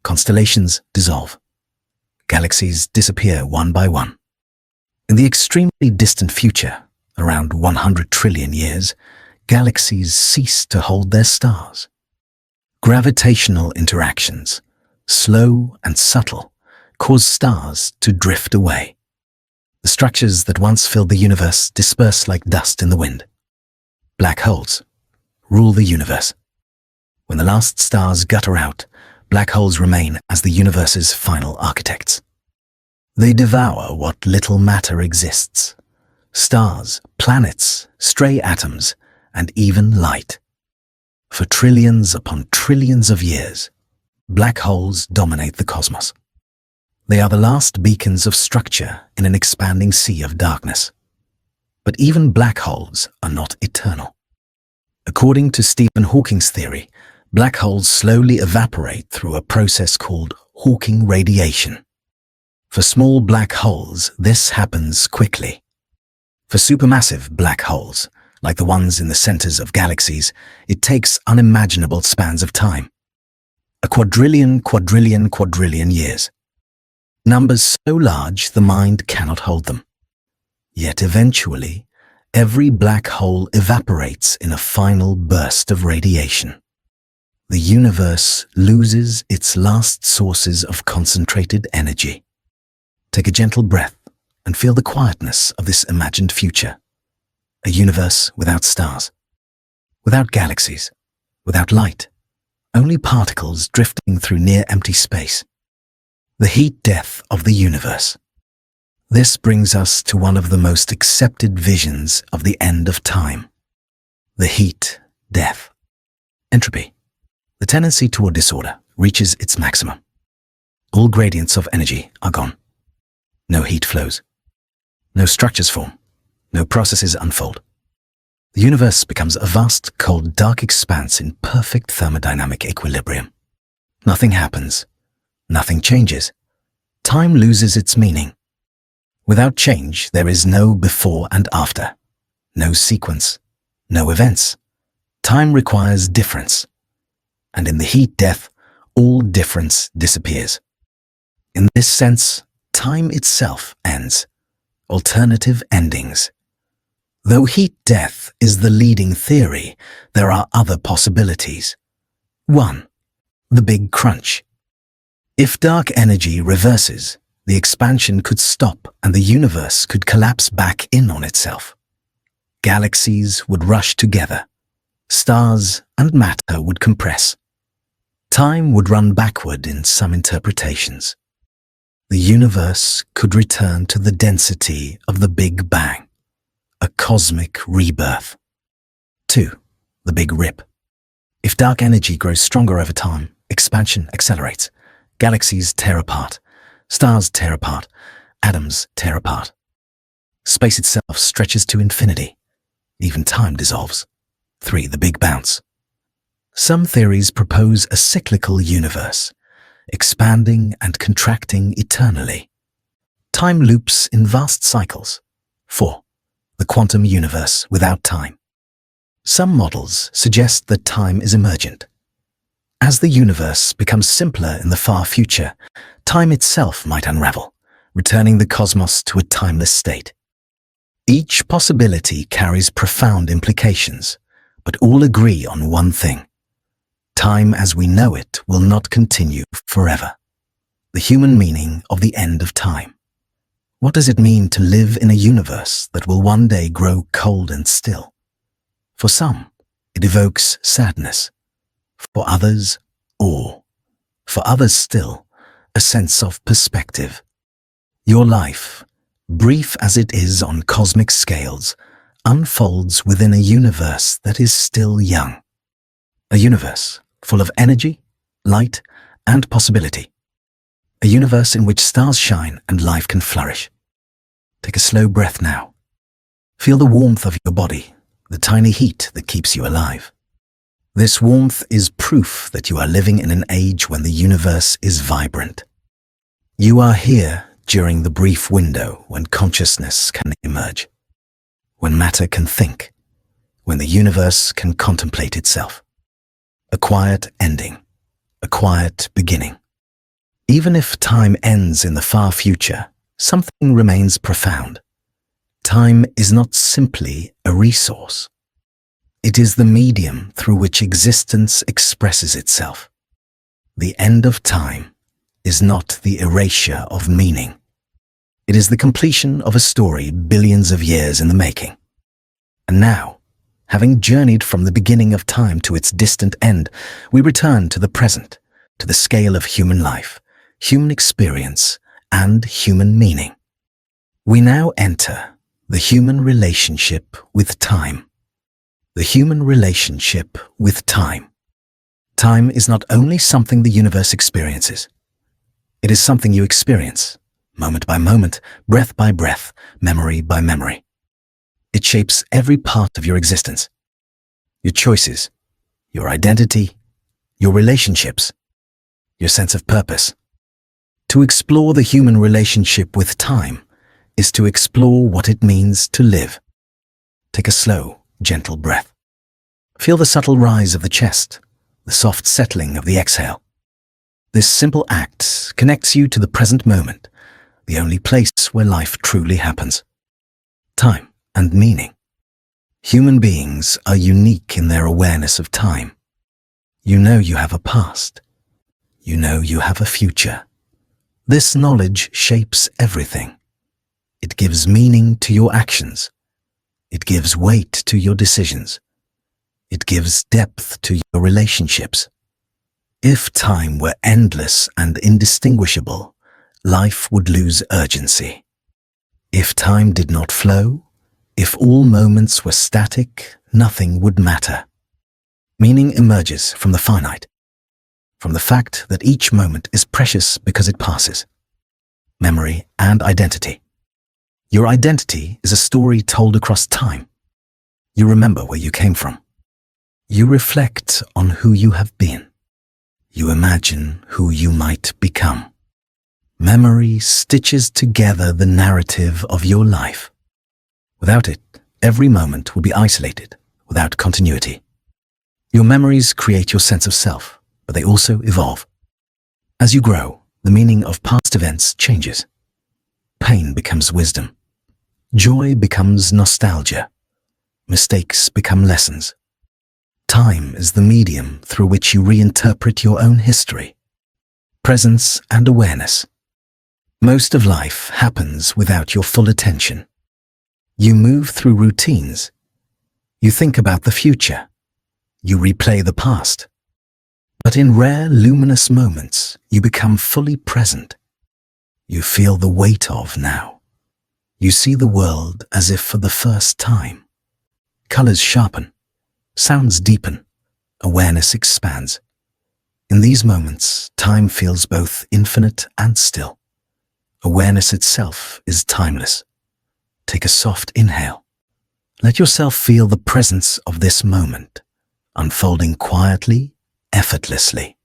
Speaker 1: Constellations dissolve. Galaxies disappear one by one. In the extremely distant future, around 100 trillion years, galaxies cease to hold their stars. Gravitational interactions, slow and subtle, cause stars to drift away. The structures that once filled the universe disperse like dust in the wind. Black holes rule the universe. When the last stars gutter out, black holes remain as the universe's final architects. They devour what little matter exists. Stars, planets, stray atoms, and even light. For trillions upon trillions of years, black holes dominate the cosmos. They are the last beacons of structure in an expanding sea of darkness. But even black holes are not eternal. According to Stephen Hawking's theory, black holes slowly evaporate through a process called Hawking radiation. For small black holes, this happens quickly. For supermassive black holes, like the ones in the centers of galaxies, it takes unimaginable spans of time. A quadrillion years. Numbers so large the mind cannot hold them. Yet eventually, every black hole evaporates in a final burst of radiation. The universe loses its last sources of concentrated energy. Take a gentle breath and feel the quietness of this imagined future. A universe without stars, without galaxies, without light, only particles drifting through near-empty space. The heat death of the universe. This brings us to one of the most accepted visions of the end of time. The heat death. Entropy, the tendency toward disorder, reaches its maximum. All gradients of energy are gone. No heat flows. No structures form. No processes unfold. The universe becomes a vast, cold, dark expanse in perfect thermodynamic equilibrium. Nothing happens. Nothing changes. Time loses its meaning. Without change, there is no before and after. No sequence. No events. Time requires difference. And in the heat-death, all difference disappears. In this sense, time itself ends. Alternative endings. Though heat-death is the leading theory, there are other possibilities. 1. The Big Crunch. If dark energy reverses, the expansion could stop and the universe could collapse back in on itself. Galaxies would rush together. Stars and matter would compress. Time would run backward in some interpretations. The universe could return to the density of the Big Bang, a cosmic rebirth. 2. The Big Rip. If dark energy grows stronger over time, expansion accelerates. Galaxies tear apart. Stars tear apart. Atoms tear apart. Space itself stretches to infinity. Even time dissolves. 3. The Big Bounce. Some theories propose a cyclical universe, expanding and contracting eternally. Time loops in vast cycles. 4. The quantum universe without time. Some models suggest that time is emergent. As the universe becomes simpler in the far future, time itself might unravel, returning the cosmos to a timeless state. Each possibility carries profound implications, but all agree on one thing. Time as we know it will not continue forever. The human meaning of the end of time. What does it mean to live in a universe that will one day grow cold and still? For some, it evokes sadness. For others, awe. For others still, a sense of perspective. Your life, brief as it is on cosmic scales, unfolds within a universe that is still young. A universe full of energy, light, and possibility. A universe in which stars shine and life can flourish. Take a slow breath now. Feel the warmth of your body, the tiny heat that keeps you alive. This warmth is proof that you are living in an age when the universe is vibrant. You are here during the brief window when consciousness can emerge, when matter can think, when the universe can contemplate itself. A quiet ending, a quiet beginning. Even if time ends in the far future, something remains profound. Time is not simply a resource. It is the medium through which existence expresses itself. The end of time is not the erasure of meaning. It is the completion of a story billions of years in the making. And now, having journeyed from the beginning of time to its distant end, we return to the present, to the scale of human life, human experience, and human meaning. We now enter the human relationship with time. The human relationship with time. Time is not only something the universe experiences. It is something you experience, moment by moment, breath by breath, memory by memory. It shapes every part of your existence. Your choices, your identity, your relationships, your sense of purpose. To explore the human relationship with time is to explore what it means to live. Take a slow, gentle breath. Feel the subtle rise of the chest, the soft settling of the exhale. This simple act connects you to the present moment, the only place where life truly happens. Time and meaning. Human beings are unique in their awareness of time. You know you have a past. You know you have a future. This knowledge shapes everything. It gives meaning to your actions. It gives weight to your decisions. It gives depth to your relationships. If time were endless and indistinguishable, life would lose urgency. If time did not flow, if all moments were static, nothing would matter. Meaning emerges from the finite, from the fact that each moment is precious because it passes. Memory and identity. Your identity is a story told across time. You remember where you came from. You reflect on who you have been. You imagine who you might become. Memory stitches together the narrative of your life. Without it, every moment will be isolated, without continuity. Your memories create your sense of self, but they also evolve. As you grow, the meaning of past events changes. Pain becomes wisdom. Joy becomes nostalgia. Mistakes become lessons. Time is the medium through which you reinterpret your own history. Presence and awareness. Most of life happens without your full attention. You move through routines. You think about the future. You replay the past. But in rare, luminous moments, you become fully present. You feel the weight of now. You see the world as if for the first time. Colors sharpen. Sounds deepen. Awareness expands. In these moments, time feels both infinite and still. Awareness itself is timeless. Take a soft inhale. Let yourself feel the presence of this moment, unfolding quietly, effortlessly.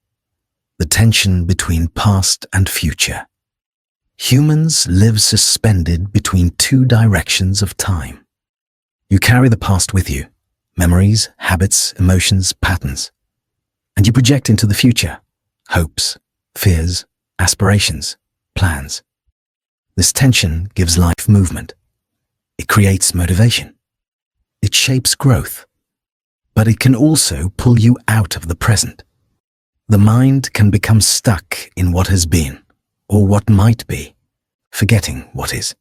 Speaker 1: The tension between past and future. Humans live suspended between two directions of time. You carry the past with you, memories, habits, emotions, patterns. And you project into the future, hopes, fears, aspirations, plans. This tension gives life movement. It creates motivation. It shapes growth. But it can also pull you out of the present. The mind can become stuck in what has been, or what might be, forgetting what is.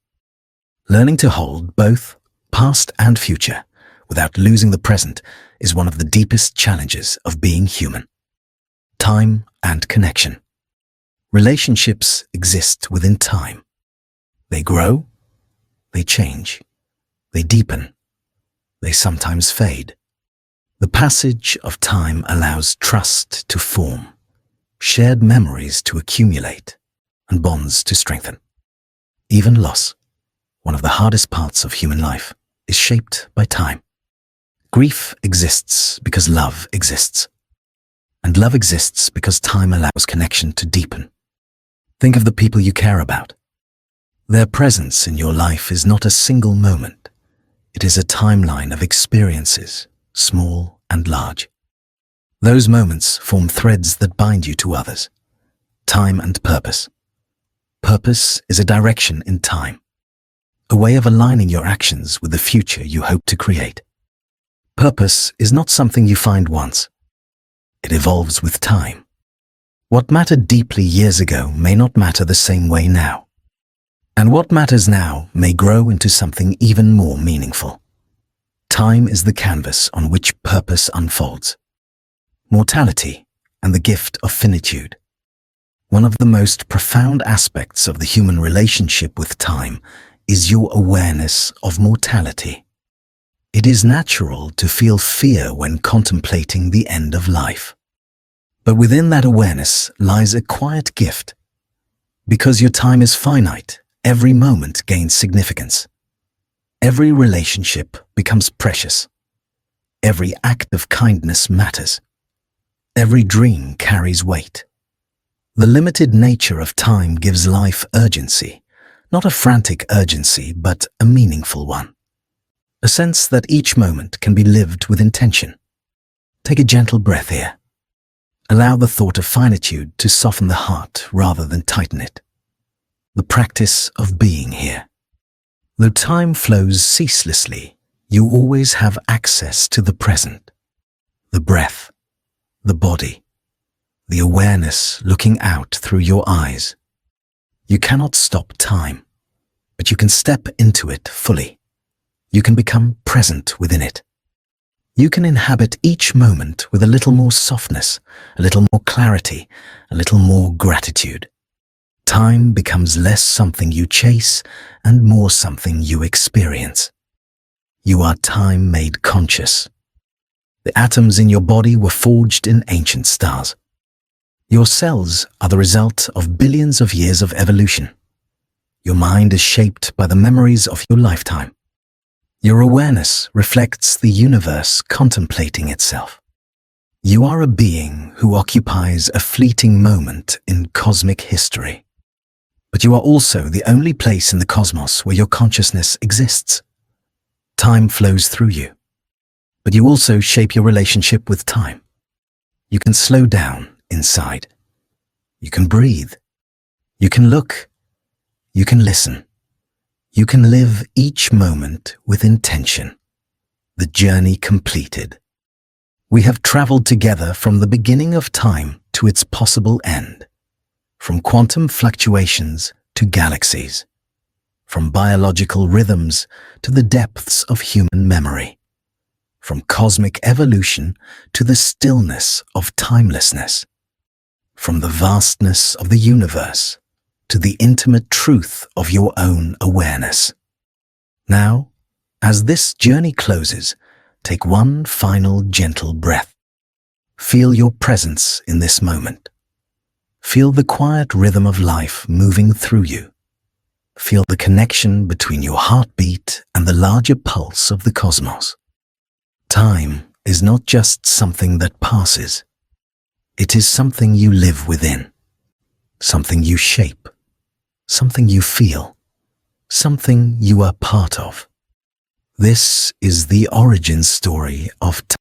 Speaker 1: Learning to hold both past and future without losing the present is one of the deepest challenges of being human. Time and connection. Relationships exist within time. They grow, they change, they deepen, they sometimes fade. The passage of time allows trust to form, shared memories to accumulate, and bonds to strengthen. Even loss, one of the hardest parts of human life, is shaped by time. Grief exists because love exists. And love exists because time allows connection to deepen. Think of the people you care about. Their presence in your life is not a single moment. It is a timeline of experiences, small and large. Those moments form threads that bind you to others. Time and purpose. Purpose is a direction in time, a way of aligning your actions with the future you hope to create. Purpose is not something you find once. It evolves with time. What mattered deeply years ago may not matter the same way now. And what matters now may grow into something even more meaningful. Time is the canvas on which purpose unfolds. Mortality and the gift of finitude. One of the most profound aspects of the human relationship with time is your awareness of mortality. It is natural to feel fear when contemplating the end of life. But within that awareness lies a quiet gift. Because your time is finite, every moment gains significance. Every relationship becomes precious. Every act of kindness matters. Every dream carries weight. The limited nature of time gives life urgency, not a frantic urgency, but a meaningful one. A sense that each moment can be lived with intention. Take a gentle breath here. Allow the thought of finitude to soften the heart rather than tighten it. The practice of being here. Though time flows ceaselessly, you always have access to the present. The breath, the body, the awareness looking out through your eyes. You cannot stop time, but you can step into it fully. You can become present within it. You can inhabit each moment with a little more softness, a little more clarity, a little more gratitude. Time becomes less something you chase and more something you experience. You are time made conscious. The atoms in your body were forged in ancient stars. Your cells are the result of billions of years of evolution. Your mind is shaped by the memories of your lifetime. Your awareness reflects the universe contemplating itself. You are a being who occupies a fleeting moment in cosmic history. But you are also the only place in the cosmos where your consciousness exists. Time flows through you, but you also shape your relationship with time. You can slow down inside. You can breathe. You can look. You can listen. You can live each moment with intention. The journey completed. We have traveled together from the beginning of time to its possible end, from quantum fluctuations to galaxies, from biological rhythms to the depths of human memory, from cosmic evolution to the stillness of timelessness, from the vastness of the universe to the intimate truth of your own awareness. Now, as this journey closes, take one final gentle breath. Feel your presence in this moment. Feel the quiet rhythm of life moving through you. Feel the connection between your heartbeat and the larger pulse of the cosmos. Time is not just something that passes. It is something you live within, something you shape, something you feel, something you are part of. This is the origin story of time.